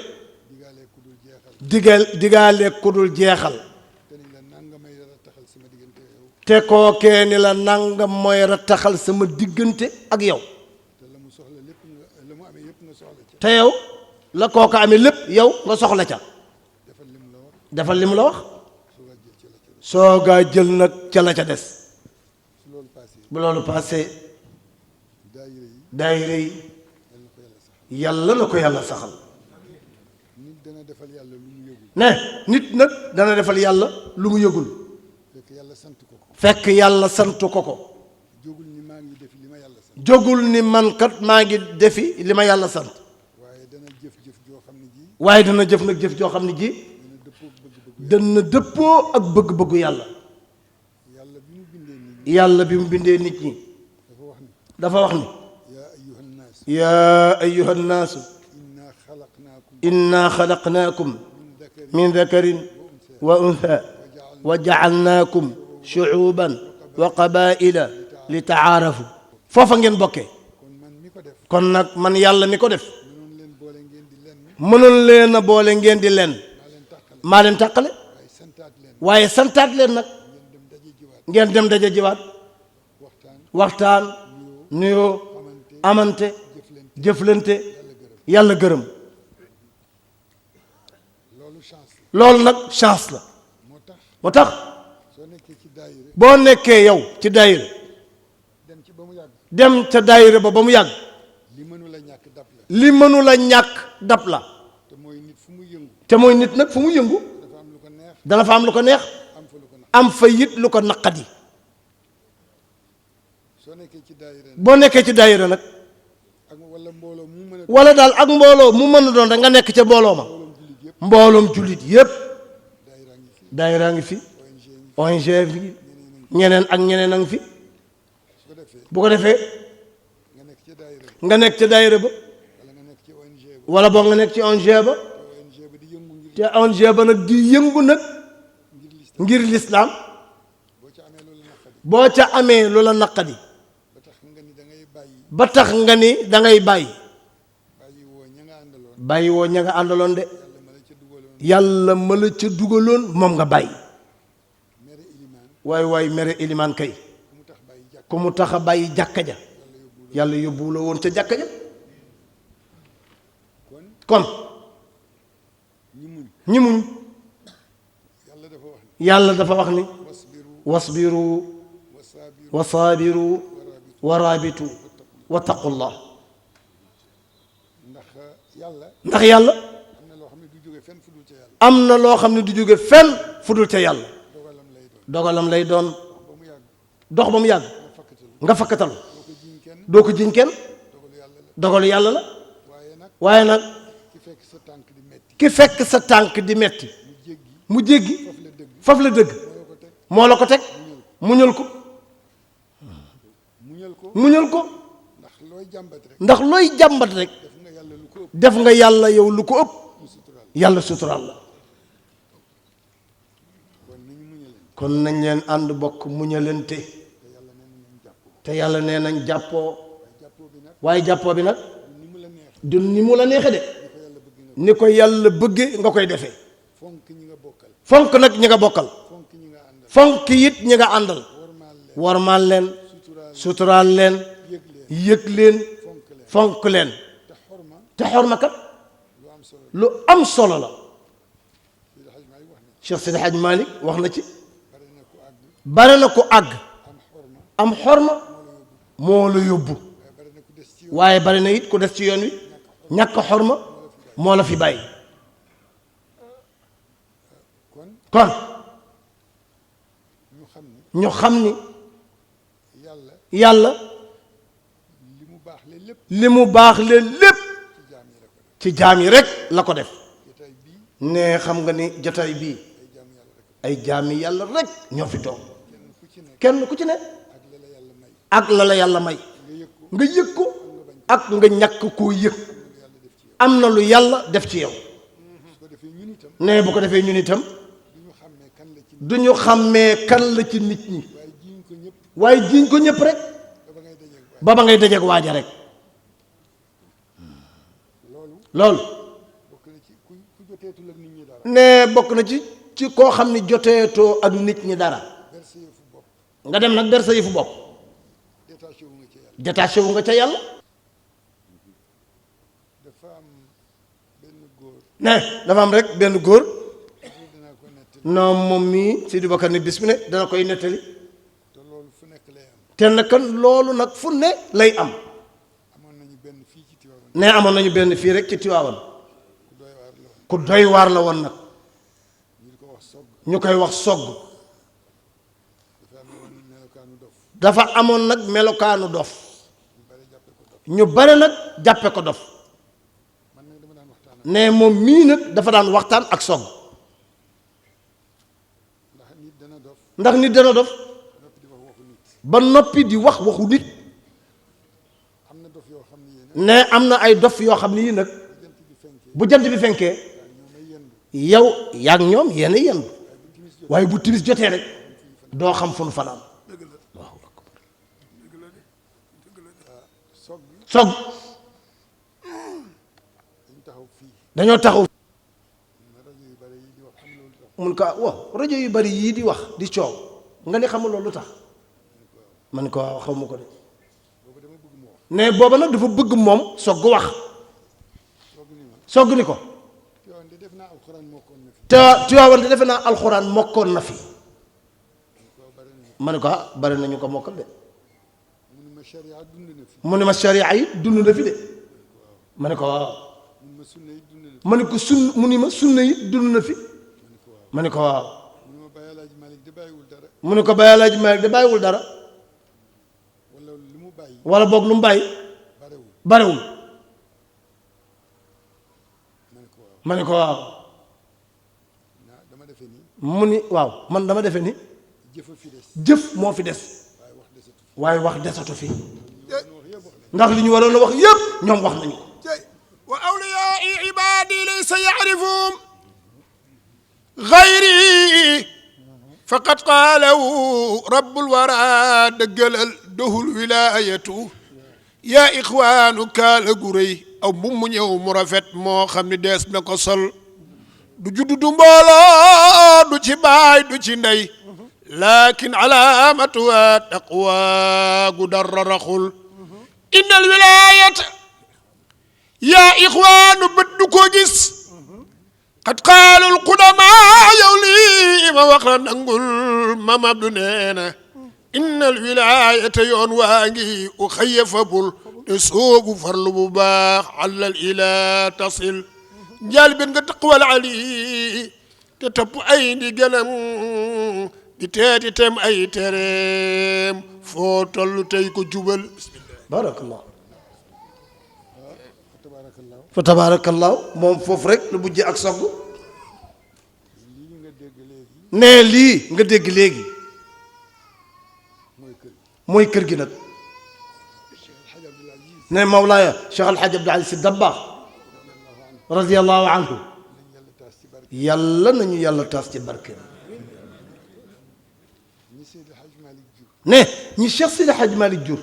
digaale ku dul jeexal te kookee ni la nangam mooy rattaxal sama diggante ak yow te yow la kooka amee lépp yow nga soxla ca defal li mu la wax soogaa jël nag ca la ca des bu loolu passé daayira yi yàlla na ko yàlla saxal ne nit nag dana defal yàlla lu mu yëgul fekk yàlla sant ko ko jógul ni man kat maa ngi defi li ma yàlla sant waaye dana jëf nag jëf joo xam ne ji dana dëppoo ak bëgg-bëggu yàlla yàlla bi mu bindee nit ñi dafa wax ni yaa ayyuha nnaasu inna xalaqnaakum min dakarin wa untha wa jacalnaakum shucuuban wa qabaa'ila li tacaarafu foofa ngeen bokkee kon nag man yàlla mi ko def mënoon leen a boole ngeen di leen maa leen tàqale waaye santaat leen nag ngeen dem daje jiwaat waxtaan nuyoo amante jëflante yàlla gërëm loolu nag chance la moo tax boo nekkee yow ci daayira dem ca daayira ba mu yàgg li mënu la ñàkk dab la te mooy nit nag fu mu yëngu dana fa am lu ko neex am fa it lu ko naqadi boo nekkee ci daayira nag wala daal ak mbooloo mu mën a doon rek nga nekk ca mbooloo ma mbooloom jullit yépp daayira ngi fi ONG fi ñeneen ak ñeneen a ngi fi bu ko defee nga nekk ca daayira ba wala boo nga nekk ci ONG ba te ONG ba nag di yëngu nag ngir lislaam boo ca amee lu la naqadi ba tax nga ni dangay bàyyi woo ña nga àndaloon de yàlla ma la ca dugaloon moom nga bàyyi waay mere ilimaan kay ku mu tax a bàyyi jàkka ja yàlla yóbbu la woon ca jàkka ja kon ñi muñ yàlla dafa wax ni wasbiru wa saabiru wa raabitu wa taqullah ndax yàlla am na loo xam ne du jóge fenn fu dul ca yàlla dogalam lay doon dox ba mu yàgg nga fakkatalu doo ko jiñ kenn dogalu yàlla la waaye nag ki fekk sa tànk di metti mu jéggi faf la dëgg moo la ko teg muñal ko ndax looy jàmbat rek def nga yàlla yow lu ko ëpp yàlla suturaal la kon nañ leen ànd bokk muñalante te yàlla nee nañ jàppoo waaye jàppoo bi nag du ni mu la neexe de ni ko yàlla bëgge nga koy defee fonk nag ñi nga bokkal fonk it ñi nga àndal wormaal leen suturaal leen yëg leen fonk leen te xorma kat lu am solo la Cheikh Sidi Hadj Malick wax na ci bare na ko àgg am xorma moo la yóbbu waaye bare na it ku des ci yoon wi ñàkk xorma moo la fi bàyyi kon ñu xam ni yàlla li mu baax leen lépp ci jaam yi rek la ko def ne xam nga ni jotaay bii ay jaami yàlla rek ñoo fi toog kenn ku ci ne ak la la yàlla may nga yëg ko ak nga ñàkk koo yëg am na lu yàlla def ci yow ne bu ko defee ñun itam du ñu xàmmee kan la ci nit ñi waaye jiiñ ko ñëpp rek ba ngay dajeek waaja rek loolu ne bokk na ci koo xam ni joteetoo ak nit ñi dara nga dem nag ber sa yëfu bopp détaché wu nga ca yàlla ne dafa am rek benn góor non moom mii Sidi Bakar ni bis bi ne dana koy nettali te nag kan loolu nag fu ne lay am ne amoon nañu benn fii rek ci Tiwaawan ku doy waar la woon nag ñu koy wax sogg dafa amoon nag melokaanu dof ñu bare nag jàppe ko dof ne moom mii nag dafa daan waxtaan ak sogg ndax nit dana dof ba noppi di wax waxu nit ne am na ay dof yoo xam ne yi nag bu jant bi fenkee yow yaag ñoom yéen a yendu waaye bu timis jotee rek doo xam fu nu fanaan waaw sogg dañoo taxaw mun ko waaw rajo yu bari yii di wax di coow nga ni xamul loolu lu tax man ko waaw xaw ma ko de ne booba nag dafa bëgg moom sogg wax sogg ni ko te Tiwaawan de defe naa alxuraan mokkoon na fi ma ne ko ah bari nañu ko mokkal de mu ne ma sharia yi dund na fi de ma ne ko waaw ma ne ko mu ni ma sunna yi dund na fi ma ne ko waaw mu ne ko Baye Alaaji Maalik de bàyyiwul dara wala boog lu mu bàyyi barewul ma ne ko waaw mu ni waaw man dama defe ni jëf moo fi des waaye wax desatu fi ndax li ñu waroon a wax yépp ñoom wax nañu ko wa awliyaai ibaadi laysa yacrifuhum gayri faqad qaalahu rabbul wara dëggalal dohul wilaayatu yaa ixwaanu kaala gu rëy aw bu mu ñëw mu rafet moo xam ni dees na ko sol du juddu du mbooloo du ci baay du ci ndey lakin alaamatuha taqwa gu dara raxul innal wilaayata yaa ixwaanu bët du ko gis qad qaalul qudamaa yow lii ma wax la nangul mam Abdu neena innal wilaayata yoon waa ngi u xëyya bul te soobu farlu bu baax alal ilaa tasil njaal ben nga taqwal ali te topp ay ndigalam di teeti tem ay tereem foo tollu tey ko jubal barakallah fa tabarakallah moom foofu rek lu bujjee ak sogg ne lii nga dégg léegi mooy kër gi nag ne Mawlaaya Cheikh Al Hadj Abdoul Aziz Sy Dabakh radiyallahu anhu yàlla nañu yàlla taas ci barkeem ne ñi Cheikh Seydi Hadj Malick jur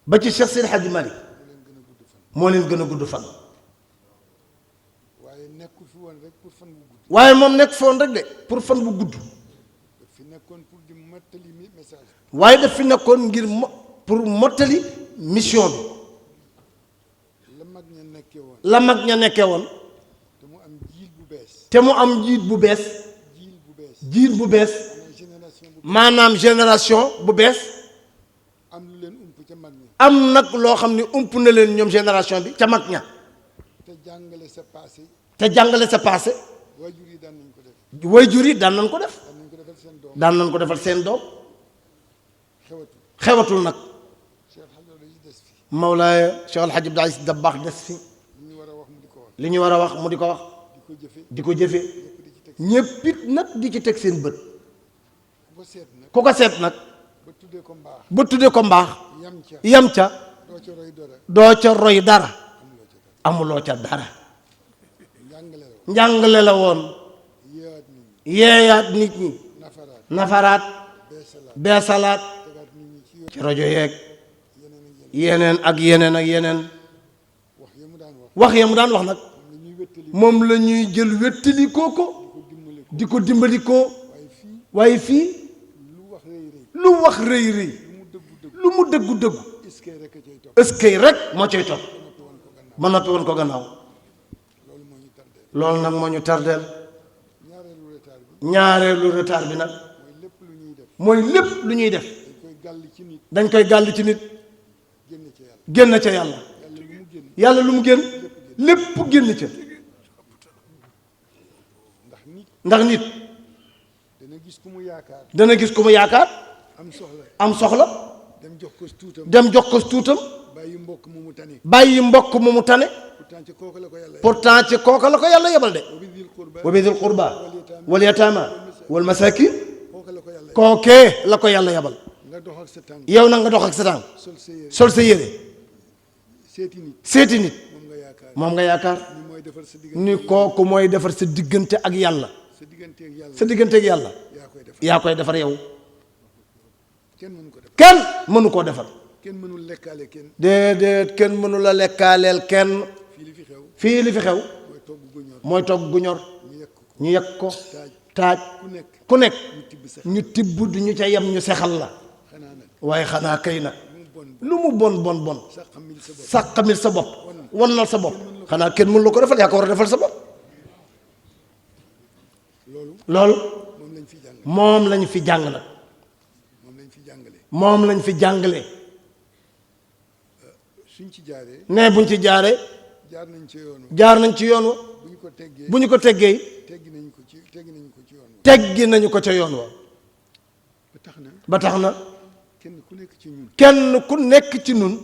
ba ci Cheikh Seydi Hadj Malick moo leen gën a gudd fan waaye moom nekk foon rek de pour fan bu gudd waaye daf fi nekkoon ngir pour mottali mission bi la mag ña nekkee woon te mu am jiit bu bees jiit bu bees maanaam génération bu bees am nag loo xam ne ump na leen ñoom génération bi ca mag ña te jàngale sa passé waajur yi daan nañ ko def daan nañ ko defal seen doom xewatul nag Mawlaaya Cheikh Al Hadj Abdoul Aziz Sy Dabakh des fi li ñu war a wax mu di ko wax di ko jëfe ñépp it nag di ci teg seen bët ku ko seet nag ba tuddee ko mbaax yam ca doo ca roy dara amuloo ca dara njàngale la woon yeeyaat nit ñi nafaraat beesalaat ci rajo yeeg yeneen ak yeneen ak yeneen wax ya mu daan wax nag moom la ñuy jël wettali ko di ko dimbali ko waaye fii lu wax rëy rëy lu mu dëggu dëggu ëskay rek moo cay topp ba noppi woon ko gannaaw loolu nag moo ñu tardeel ñaareelu retard bi nag mooy lépp lu ñuy def dañ koy gàll ci nit génn ca yàlla yàlla lu mu génn lépp génn ca ndax nit dana gis ku mu yaakaar am soxla dem jox ko tuutam bàyyi mbokk mu mu tane pourtant ci kooka la ko yàlla yebal de wa bi dil qurba wal yataama wal masakin kookee la ko yàlla yebal yow nag nga dox ak sa tànk sol sa yére seeti nit moom nga yaakaar ni kooku mooy defar sa diggante ak yàlla sa diggante ak yàlla yaa koy defar yow kenn mënu koo defar déedéet kenn mënu la lekkaaleel kenn fii li fi xew mooy togg gu ñor ñu yekk ko taaj ku nekk ñu tibb du ñu ca yem ñu sexal la waaye xanaa kay nag lu mu bon bon bon sàqamil sa bopp wannal sa bopp xanaa kenn mënu la ko defal yaa ko war a defal sa bopp loolu moom lañ fi jàng nag moom lañ fi jàngale ne buñ ci jaaree jaar nañ ci yoon wa bu ñu ko teggee teggi nañu ko ca yoon wa ba tax na kenn ku nekk ci ñun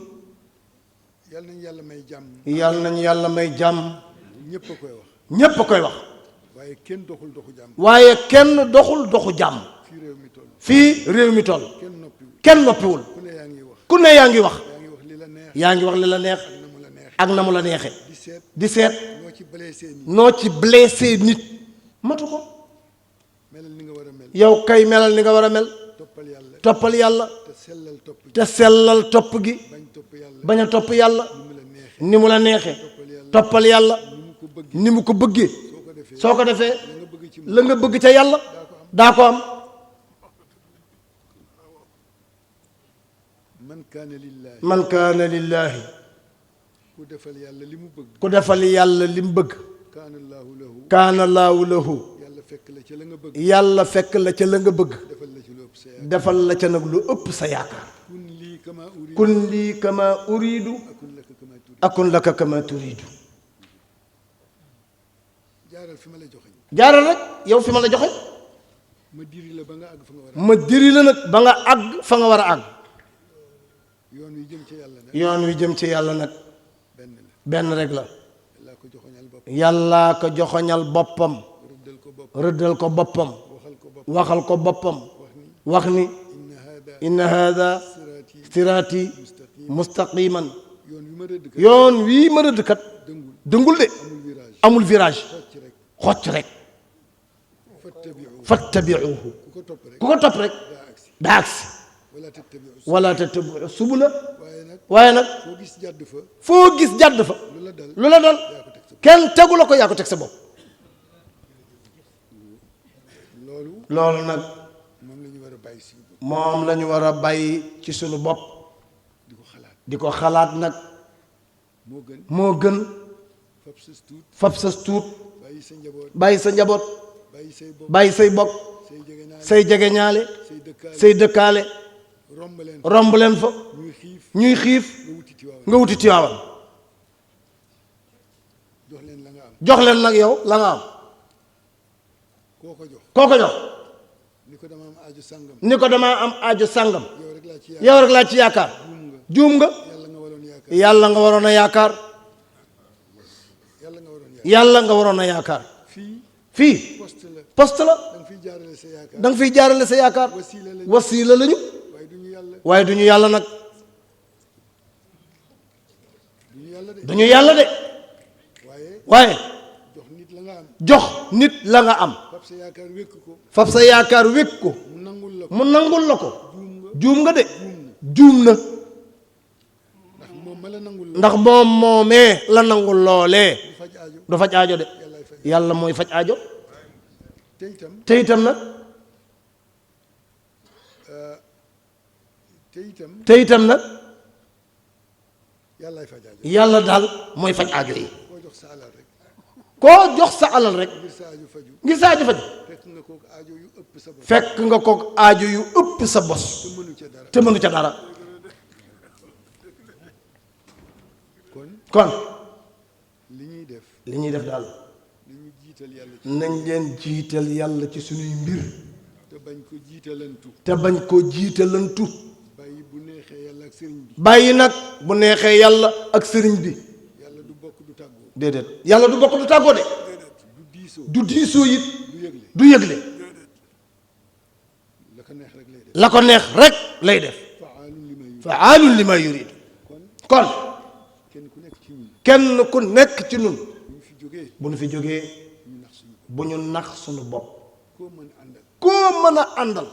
yàlla nañu yàlla may jàmm ñépp a koy wax waaye kenn doxul doxu jàmm fii réew mi toll kenn noppiwul ku ne yaa ngi wax li la neex ak na mu la neexe di seet noo ci blessé nit matu ko yow kay melal ni nga war a mel toppal yàlla te sellal topp gi bañ a topp yàlla ni mu la neexe toppal yàlla ni mu ko bëggee soo ko defee la nga bëgg ca yàlla daa ko am man kaana lillaahi ku defal yàlla li mu bëgg kaana laahu lahu yàlla fekk la ca la nga bëgg defal la ca nag lu ëpp sa yaakaar kun lii kama uridu akun laka kama turidu jaaral rek yow fi ma la joxe ma diri la nag ba nga àgg fa nga war a àgg yoon wi jëm ci yàlla nag benn rek la yàllaa ko joxoñal boppam rëddal ko boppam waxal ko boppam wax ni inna hada siraati mustaqiman yoon wii ma rëdd kat dëngul de amul virage xocc rek fattabiuhu ku ko topp rek daa agsi wala tattabiu subula waaye nag foo gis jàdd fa lu la dal kenn tegu la ko yaa ko teg sa bopp loolu nag moom la ñu war a bàyyi ci sunu bopp di ko xalaat nag moo gën fab sa tuut bàyyi sa njaboot bàyyi say bokk say jegeñaale say dëkkaale romb leen fa ñuy xiif nga wuti Tiwaawan jox leen nag yow la nga am koo ko jox ni ko damaa am aajo sàngam yow rek laa ci yaakaar juum nga yàlla nga waroon a yaakaar yàlla nga waroon a yaakaar fii poste la da nga fiy jaarale sa yaakaar wasiila lañu waaye du ñu yàlla nag du ñu yàlla de waaye jox nit la nga am fab sa yaakaar wékk ko mu nangul la ko juum nga de juum na ndax moom moomee la nangul loolee du faj aajo de yàlla mooy faj aajo te itam nag yàlla daal mooy faj aajo yi koo jox sa alal rek ngir sa aajo faju fekk nga kook aajo yu ëpp sa bos te mënu ca dara kon li ñuy def daal nañ leen jiital yàlla ci suñuy mbir te bañ ko jiitalantu bàyyi nag bu neexee yàlla ak sëriñ bi déedéet yàlla du bokk du tàggoo de du diisoo it du yëgle la ko neex rek lay def faalun li ma yurid kon kenn ku nekk ci nun bu nu fi jógee bu ñu nax suñu bopp koo mën a àndal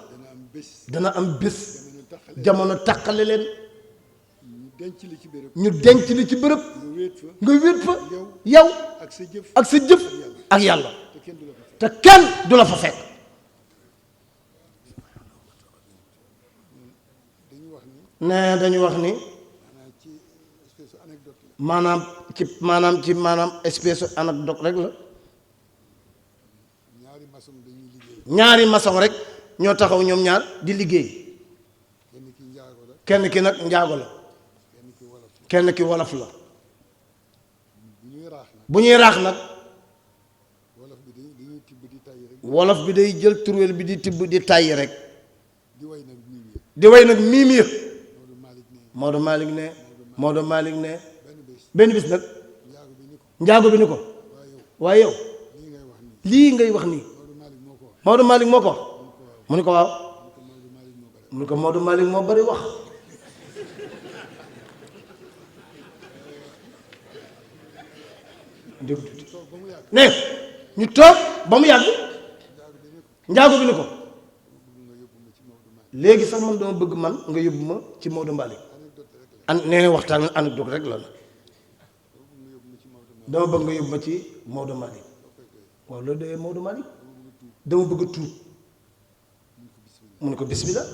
dana am bés jamono tàqale leen ñu denc li ci bërëb nga wéet fa yow ak sa jëf ak yàlla te kenn du la fa fekk ne dañu wax ni maanaam espèce anecdote rek la ñaari maçon rek ñoo taxaw ñoom ñaar di liggéey kenn ki nag njaago la kenn ki wolof la bu ñuy raax nag wolof bi day jël turwel bi di tibb di tàyyi rek di way nag miim ya Maodo Malick ne benn bis nag njaago bi ni ko waaye yow lii ngay wax nii Maodo Malick moo ko wax mu ni ko waaw mu ni ko Maodo Malick moo bari wax ne ñu toog ba mu yàgg njaago bi ni ko léegi sax man dama bëgg man nga yóbbu ma ci Maodo Malick nee waxtaan anecdote rek la dama bëgg nga yóbbu ma ci Maodo Malick waaw loolu de Maodo Malick dama bëgg a tuub mu ne ko bismillah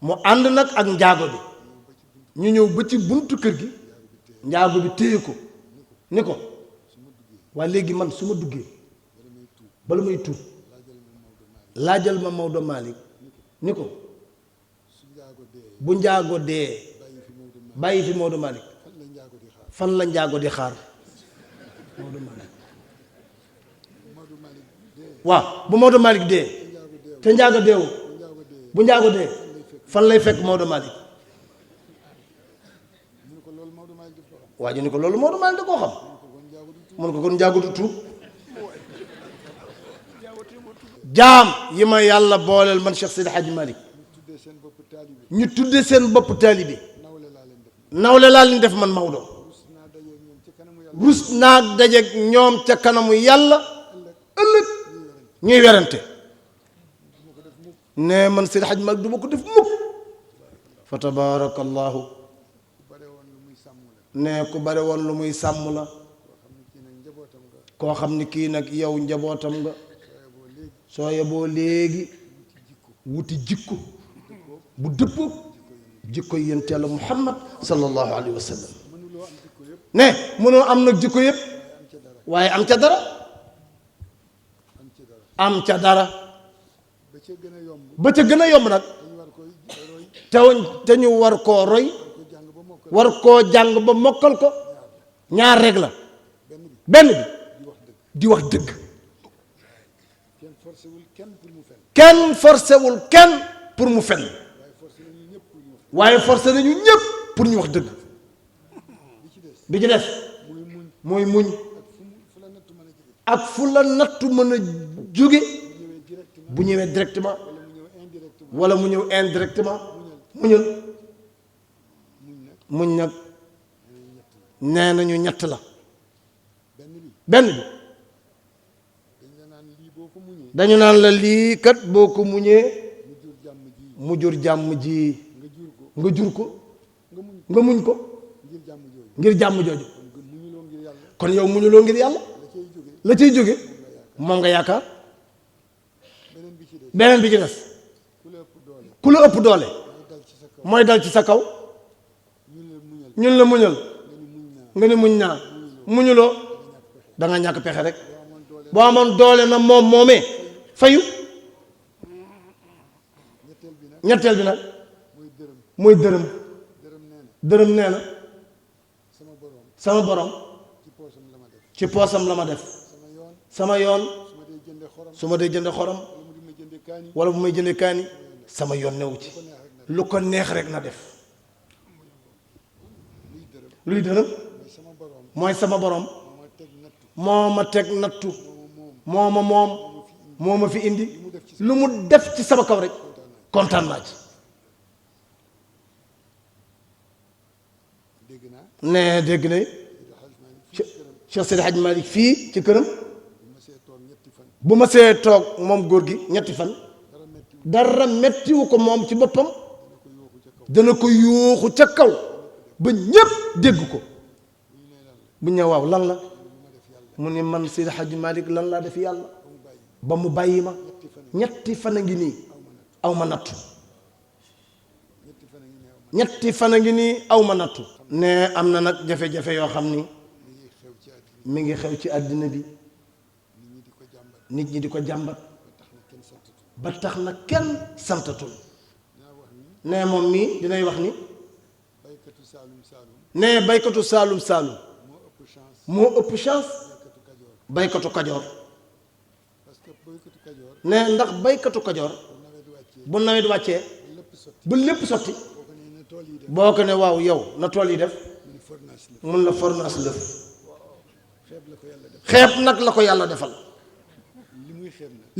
mu ànd nag ak njaago bi ñu ñëw ba ci buntu kër gi njaago bi téye ko ni ko waaye léegi man su ma duggee bala may tuub laajal ma Maodo Malick ni ko bu njaago dee bàyyi fi Maodo Malick fan la njaago di xaar Maodo Malick waaw bu Maodo Malick dee te njaago deewu bu njaago dee fan lay fekk Maodo Malick waa ji ni ko loolu Maodo Malick da koo xam mun ko kon njaago du tuub jaam yi ma yàlla booleel man Cheikh Seydi Hadji Malick ñu tudde seen bopp taalibe nawle laa leen def man Maodo rus naa dajeeg ñoom ca kanamu yàlla ëllëg ñuy werante ne man Seydi Hadj Malick du ma ko def mukk fa tabarakallahu ne ku bare woon lu muy sàmm la koo xam ni kii nag yow njabootam nga soo yeboo léegi wuti jikko bu dëppoo jikko yonent Yàlla Muhammad sallallahu alayhi wa sallam ne mënoo am nag jikko yëpp waaye am ca dara am ca dara ba ca gën a yomb nag te ñu war koo roy war koo jàng ba mokkal ko ñaar rek la benn bi di wax dëgg kenn forcéwul kenn pour mu fen waaye forcé nañu ñëpp pour ñu wax dëgg bi ci des mooy muñ ak fu la nattu mën a jóge bu ñëwee directement wala mu ñëw indirectement muñul muñ nag nee nañu ñett la benn bi dañu naan la lii kat boo ko muñee mu jur jàmm ji nga jur ko nga muñ ko ngir jàmm jooju kon yow muñuloo ngir yàlla la cay jóge moom nga yaakaar beneen bi ci des ku la ëpp doole mooy dal ci sa kaw ñun la muñal nga ni muñ naa muñuloo da nga ñàkk pexe rek boo amoon doole na moom moomee fayu ñetteel bi nag mooy dërëm dërëm nee na sama borom ci poosam la ma def sama yoon su ma dee jënde xorom wala bu may jënde kaani sama yoon newu ci lu ko neex rek na def luy dërëm mooy sama borom moo ma teg nattu moo ma moom moo ma fi indi lu mu def ci sama kaw rek kontaan naa ci ne dégg na Cheikh Seydi Hadj Malick fii ci këram bu ma see toog moom góor gi ñetti fan dara mettiwu ko moom ci boppam dana ko yuuxu ca kaw ba ñépp dégg ko bu ñëw waaw lan la mu ni man Seydi Hadj Malick lan laa def yàlla ba mu bàyyi ma ñetti fan a ngi nii aw ma nattu ñetti fan a ngi nii aw ma nattu ne am na nag jafe-jafe yoo xam ni mi ngi xew ci àddina bi nit ñi di ko jàmbat ba tax na kenn santatul ne moom mii dinay wax ni ne baykatu saalum saalum moo ëpp chance baykatu kajoor ne ndax baykatu kajoor bu nawet wàccee ba lépp sotti boo ko ne waaw yow na tool yi def mun la fornaas lëf xeeb nag la ko yàlla defal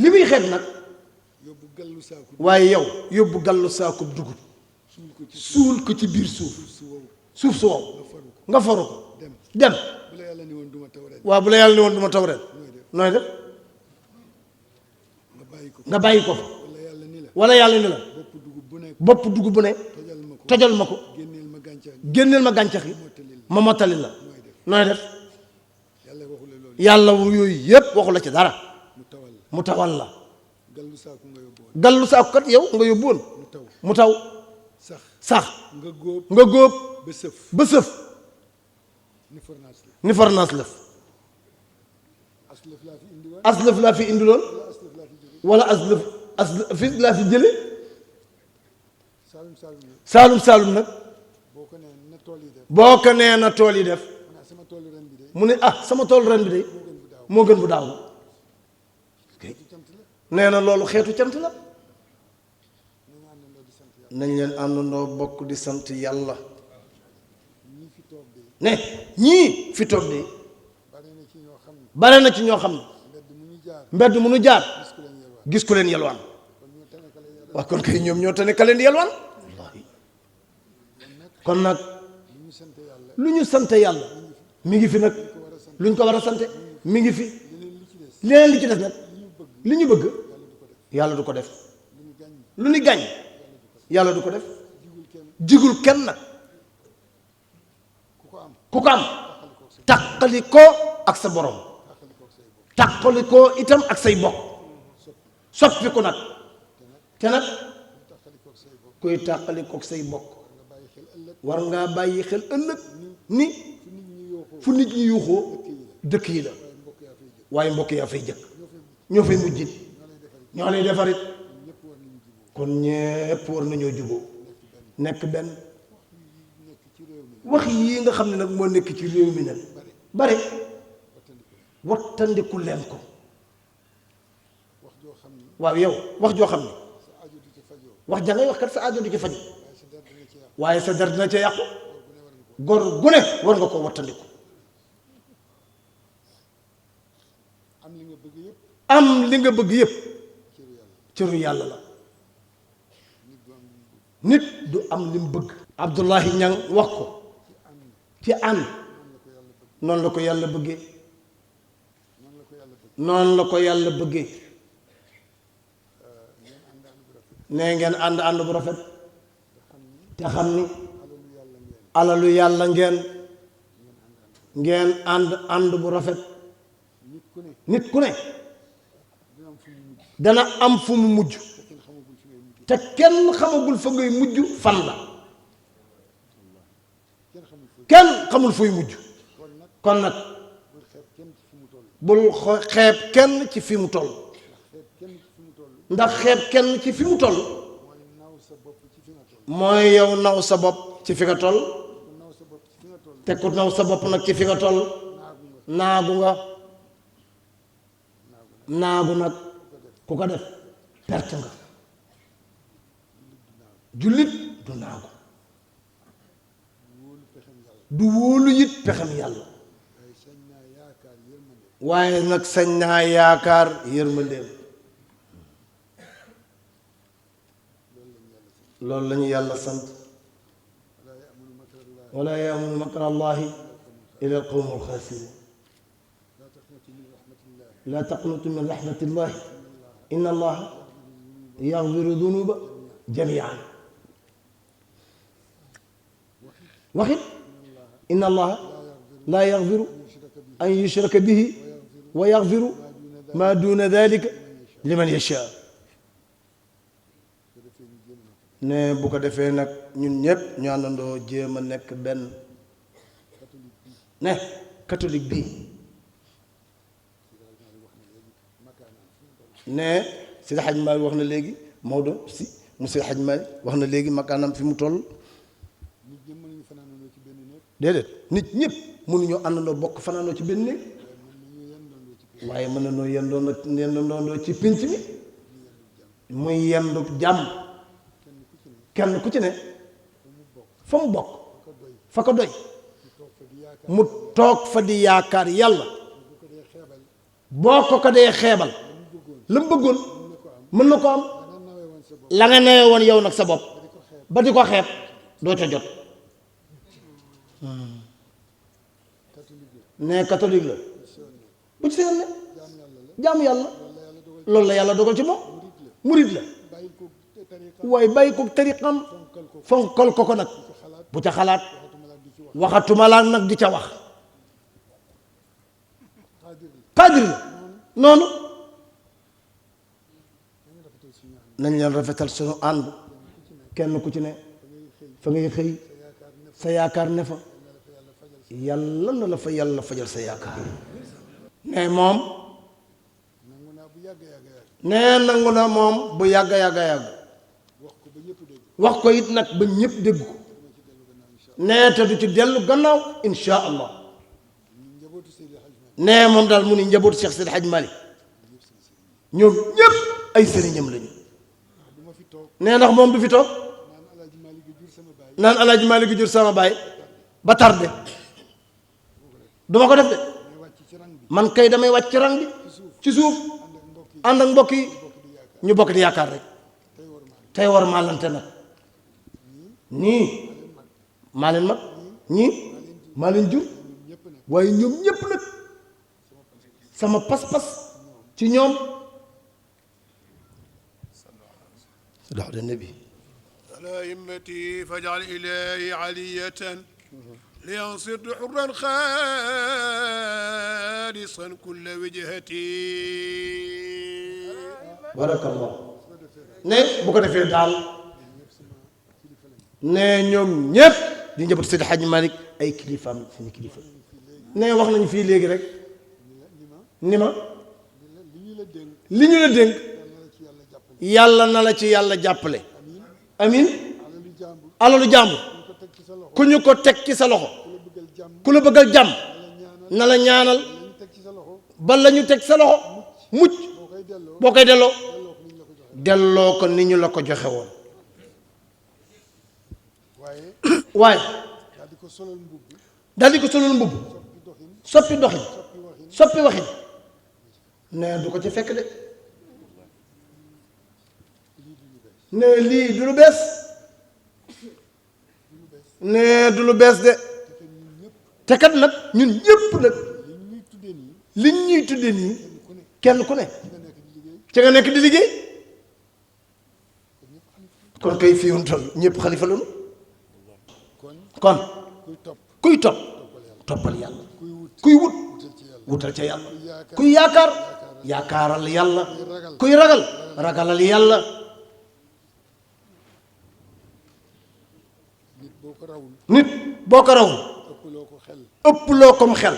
li muy xeeb nag waaye yow yóbbu gallu saakub dugub suul ko ci biir suuf su wow nga foru ko dem waaw bu la yàlla ni woon du ma taw ren nooy def nga bàyyi ko fa wala yàlla ni la bopp dugub bu ne tojal ma ko génneel ma gàncax yi ma mottali la nooy def yàlla yooyu yépp waxu la ci dara mu tawal la gallu saaku kat yow nga yóbbu woon mu taw sax nga góob ba sëf ni fornaas lëf aslëf laa fi indi loon wala aslëf fi laa fi jële saalum saalum nag boo ko nee na tool yi def mu ne ah sama tool ren bi de moo gën bu daaw nee na loolu xeetu cant la nañ leen àndandoo bokk di sant yàlla ne ñii fi toog de bare na ci ñoo xam ne mbedd mu nu jaar gis ku leen yelwaan waaw kon kay ñoom ñoo tane ka leen di yalwaan wallahi kon nag lu ñu sant yàlla mi ngi fi nag lu ñu ko war a sante mi ngi fi leneen li ci des nag li ñu bëgg yàlla du ko def lu ñu gàñ yàlla du ko def jigul kenn nag ku ko am taqali ko ak sa borom taqali ko itam ak say bokk soppi ko nag te nag kuy taqali ko ak say bokk war ngaa bàyyi xel ëllëg ni fu nit ñi yuuxoo dëkk yi la waaye mbokk yaa fay jëkk ñoo fay mujjit ñoo lay defarit kon ñépp war nañoo juboo nekk benn wax yii nga xam ne nag moo nekk ci réew mi nag bare wattandiku leen ko waaw yow wax joo xam ne wax ja ngay wax kat sa aajo du ci faj waaye sa der dina ca yàqu gor gu ne war nga ko wattandiku am li nga bëgg yëpp cëru yàlla la nit du am li mu bëgg Abdullahi Ñang wax ko ci ànd noonu la ko yàlla bëggee noonu la ko yàlla bëggee nee ngeen ànd bu rafet te xam ni alalu yàlla ngeen ànd bu rafet nit ku ne dana am fu mu mujj te kenn xamagul fa ngay mujj fan la kenn xamul fuy mujj kon nag bul xeeb kenn ci fi mu toll ndax xeeb kenn ci fi mu toll mooy yow naw sa bopp ci fi nga toll te ku naw sa bopp nag ci fi nga toll naagu nag ku ko def perte nga jullit du naagu du wóolu it pexem yàlla waaye nag sañ naa yaakaar yërmandeem loolu lañu yàlla sant wala yaamunu makra allahi ila alqawmu alxaasirin laa taqnutu min rahmatillahi inna allaha yaxfiru dunuba jamian waxit inna allaha laa yaxfiru an yushraka bihi wa yaxfiru ma duna dalika liman yasha ne bu ko defee nag ñun ñëpp ñu àndandoo jéem a nekk benn ne catholique bi ne Seydi Hadj Malick wax na léegi Maodo si mu Seydi Hadj Malick wax na léegi makaanam fi mu toll déedéet nit ñëpp mënuñoo àndandoo bokk fanaanoo ci benn néeg waaye mën na noo yendoo ci pinc mi muy yendu jàmm kenn ku ci ne fa mu bokk fa ko doy mu toog fa di yaakaar yàlla boo ko dee xeebal la mu bëggoon mën na ko am la nga newe woon yow nag sa bopp ba di ko xeeb doo ca jot ne catholique la bu ci seen ne jaamu yàlla loolu la yàlla dogal ci moom murid la waaye bàyyi ko tariqam fonkal ko nag bu ca xalaat waxatuma laa nag di ca wax xaadir la noonu nañ leen rafetal suñu ànd kenn ku ci ne fa ngay xëy sa yaakaar ne fa yàlla na la fa yàlla fajal sa yaakaar ne moom ne nangu na moom bu yàgga wax ko it nag ba ñëpp dégg ko nee te du ci dellu gannaaw insha allah nee moom daal mu ni njabootu Cheikh Seydi Hadj Malick ñoom ñëpp ay sëriñam lañu nee ndax moom du fi toog naan Alaaji Malick jur sama baay ba tardé duma ko def de man kay damay wàcc ci rang bi ci suuf ànd ak mbokk yi ñu bokk di yaakaar rek tey war maalante nag nii maa leen mag ñii maa leen jur waaye ñoom ñépp nag sama pas-pas ci ñoom صلى على النبي على همتي فاجعل إلهي علية لينصر حرا خالصا كل وجهتي بارك الله ne bu ko defee daal ne ñoom ñépp di njaboot Seydi Hadji Malick ay kilifaam seeni kilifa ne wax nañu fii léegi rek ni ma li ñu la dénk yàlla na la ci yàlla jàppale amin alalu jàmbur ku ñu ko teg ci sa loxo ku la bëggal jàmm na la ñaanal ba la ñu teg sa loxo mucc boo koy delloo ko ni ñu la ko joxe woon waaye daal di ko solal mbubb soppi doxin soppi waxin ne du ko ci fekk de ne lii du lu bees ne du lu bees de te kat nag ñun ñëpp nag liñ ñuy tuddee nii kenn ku ne ci nga nekk di liggéey kon kay fii woon toll ñëpp xalifa lañu kon kuy topp toppal yàlla kuy wut wutal ca yàlla kuy yaakaar yaakaaral yàlla kuy ragal ragalal yàlla nit boo ko rawul ëpp loo kom xel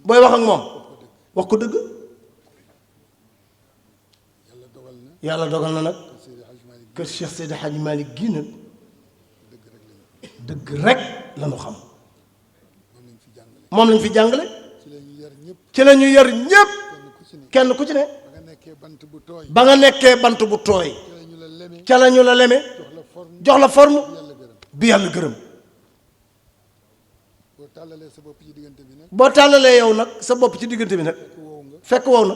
booy wax ak moom wax ko dëgg yàlla dogal na nag kër Cheikh Seydi Hadji Malick gii nag dëgg rek la ñu xam moom lañ fi jàngale ci la ñu yar ñépp kenn ku ci ne ba nga nekkee bant bu tooy ca la ñu la leme jox la forme bi yàlla gërëm boo tàllalee yow nag sa bopp ci diggante bi nag fekk wow na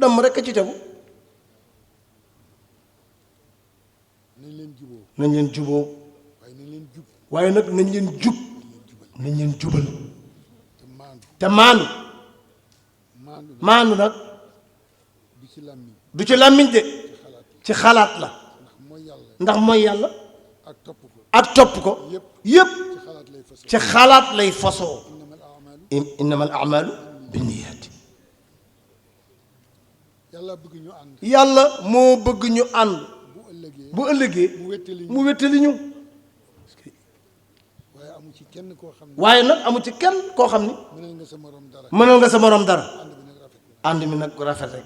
damm rek a ci tegu nañ leen juboo waaye nag nañ leen jub nañ leen jubal te maandu nag du ci làmmiñ de ci xalaat la ndax mooy yàlla ak topp ko yépp ci xalaat lay fasoo innamal a'maalu binniyaati yàlla moo bëgg ñu ànd bu ëllëgee mu wéttali ñu waaye nag amu ci kenn koo xam ni mënal nga sa morom dara ànd mi nag rafet rek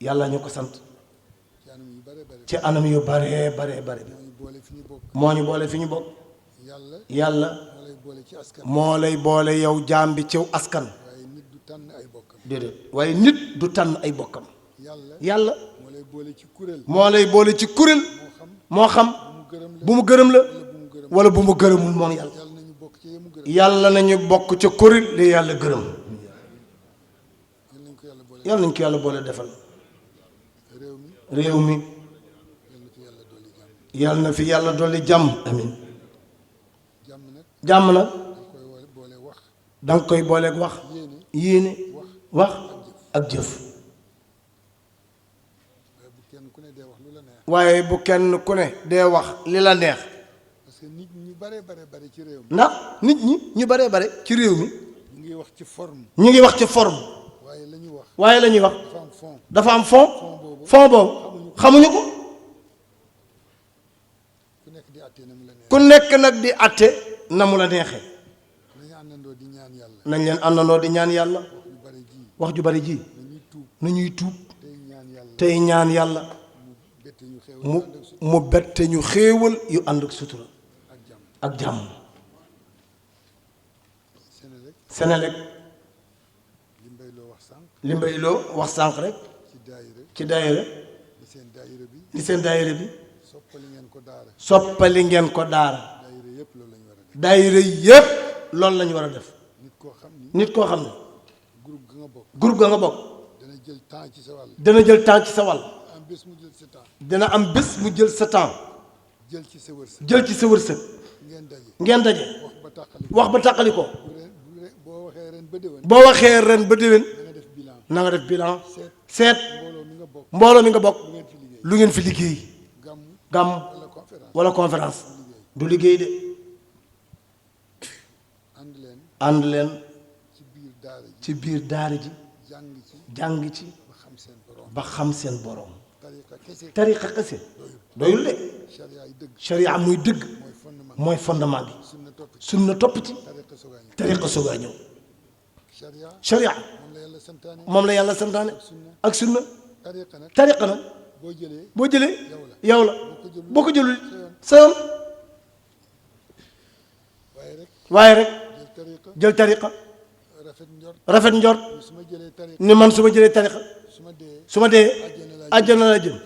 yàlla ñu ko sant ci anam yu bare bare bare moo ñu boole fi ñu bokk yàlla moo lay boole yow jaam bi ciw askan déedéet waaye nit du tànn ay bokkam yàlla moo lay boole ci kuréel moo xam bu mu gërëm la wala bu mu gërëmul moom yàlla nañu bokk ca kuréel li yàlla gërëm yàlla nañ ko yàlla boole defal réew mi yàlla na fi yàlla dolli jàmm amin jàmm nag danga koy booleeg wax yéene wax ak jëf waaye bu kenn ku ne dee wax li la neex ndax nit ñi ñu bare bare ci réew mi ñu ngi wax ci forme waaye la ñuy wax dafa am fond boobu xamuñu ko ku nekk nag di àtte na mu la neexee nañ leen àndandoo di ñaan yàlla wax ju bari ji nañuy tuub tey ñaan yàlla mu bette ñu xéewal yu ànd ak sutura ak jàmm Senelec li mbay loo wax sànq rek ci daayira li seen daayira bi soppali ngeen ko daara daayira yépp loolu lañu war a def nit koo xam ne groupe ga nga bokk dana jël temps ci sa wàll bés mu jël sa temps. dina am bés mu jël sa temps. jël ci sa wërsëg. jël ci sa wërsëg. ngeen daje. wax ba tàqali ko. boo waxee ren ba déwén. boo waxee ren ba déwén. na nga def bilan. seet mbooloo mi nga bokk. lu ngeen fi liggéey. gàmm wala conférence. du liggéey de. ànd leen ci biir daara ji. jàng ci ba xam seen borom. tariqa kese doyul de. sharia muy dëgg mooy fondement bi. sunna topp ci tariqa sogaa ñëw. sharia moom la yàlla santaane ak sunna. tariqa nag boo jëlee yow la boo ko jëlul sa yoon. waaye rek jël tariqa rafet njort ni man su ma jëlee tariqa su ma dee àjjana la jëm.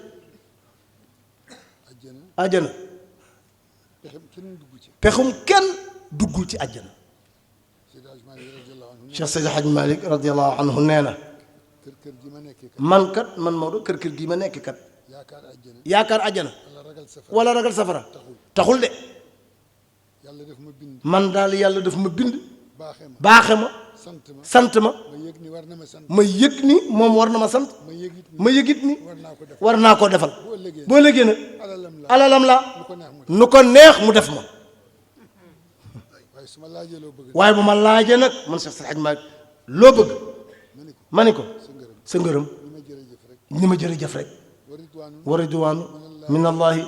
àjjana pexum kenn duggul ci àjjana. Cheikh Seydi Hadj Malick radiyallahu anhu nee na man kat man Maodo kër gi ma nekk kat yaakaar àjjana wala ragal safara taxul de. man daal yàlla daf ma bind baaxe ma sant ma ma yëg ni moom war na ma sant ma yëgit ni war naa koo defal boo léegi nag alalam la nu ko neex mu def ma. waaye bu ma laajee nag man Cheikh Seydi Hadj Malick loo bëgg ma ni ko sa ngërëm ni ma jërëjëf rek wa ridwaanu min allahi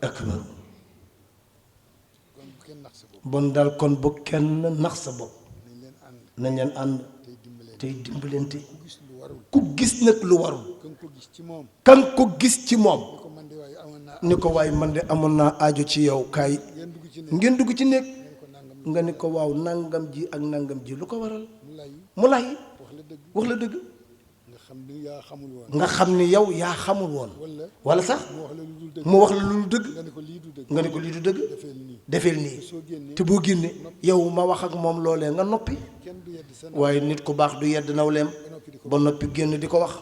akbar. bon daal kon bu kenn nax sa bopp nañ leen ànd tey dimbalante ku gis nag lu warul kan ko gis ci moom ni ko waaye man de amoon naa aajo ci yow kaay ngeen dugg ci néeg nga ni ko waaw nangam ji ak nangam ji lu ko waral mu lay wax la dëgg nga xam ni yow yaa xamul woon wala sax mu wax la lu dëgg nga ni ko lii du dëgg defeel nii te boo génnee yow ma wax ak moom loolee nga noppi. waaye nit ku baax du yedd nawleem ba noppi génn di ko wax.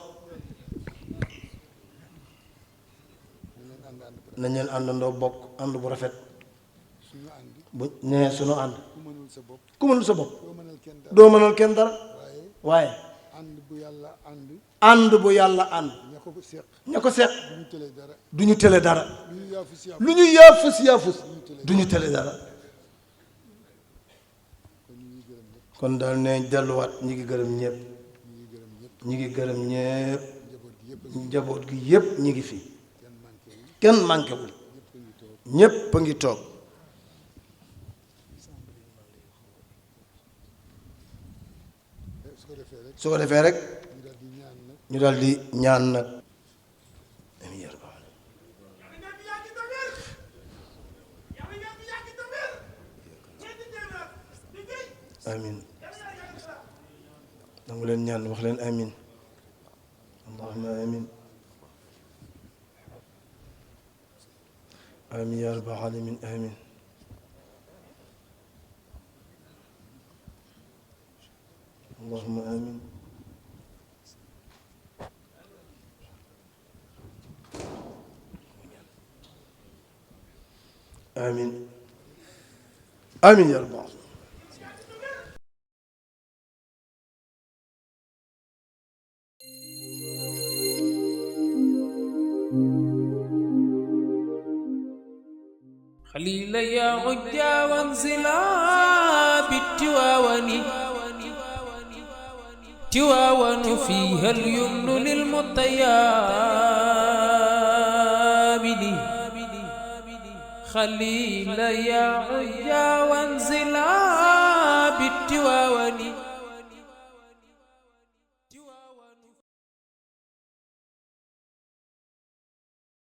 nañ leen àndandoo bokk ànd bu rafet bu nee sunu ànd ku mënul sa bopp doo mënal kenn dara. waaye ànd bu yàlla ànd ña ko seq du ñu tële dara lu ñu yaafus du ñu tële dara. kon daal ne delluwaat ñi ngi gërëm ñëpp ñi ngi gërëm ñëpp njaboot gi yëpp ñi ngi fi kenn manqué wul ñëpp a ngi toog. su ko defee rek ñu daal di ñaan nag. amin nangu leen ñaan wax leen amin allahumma amin amin ya rabbal alamin amin allahumma amin amin amin ya rabbal alamin. خليل يا عجا وانزلا بالتواون تواون فيها اليمن للمطيابد خليل يا عجا وانزلا بالتواون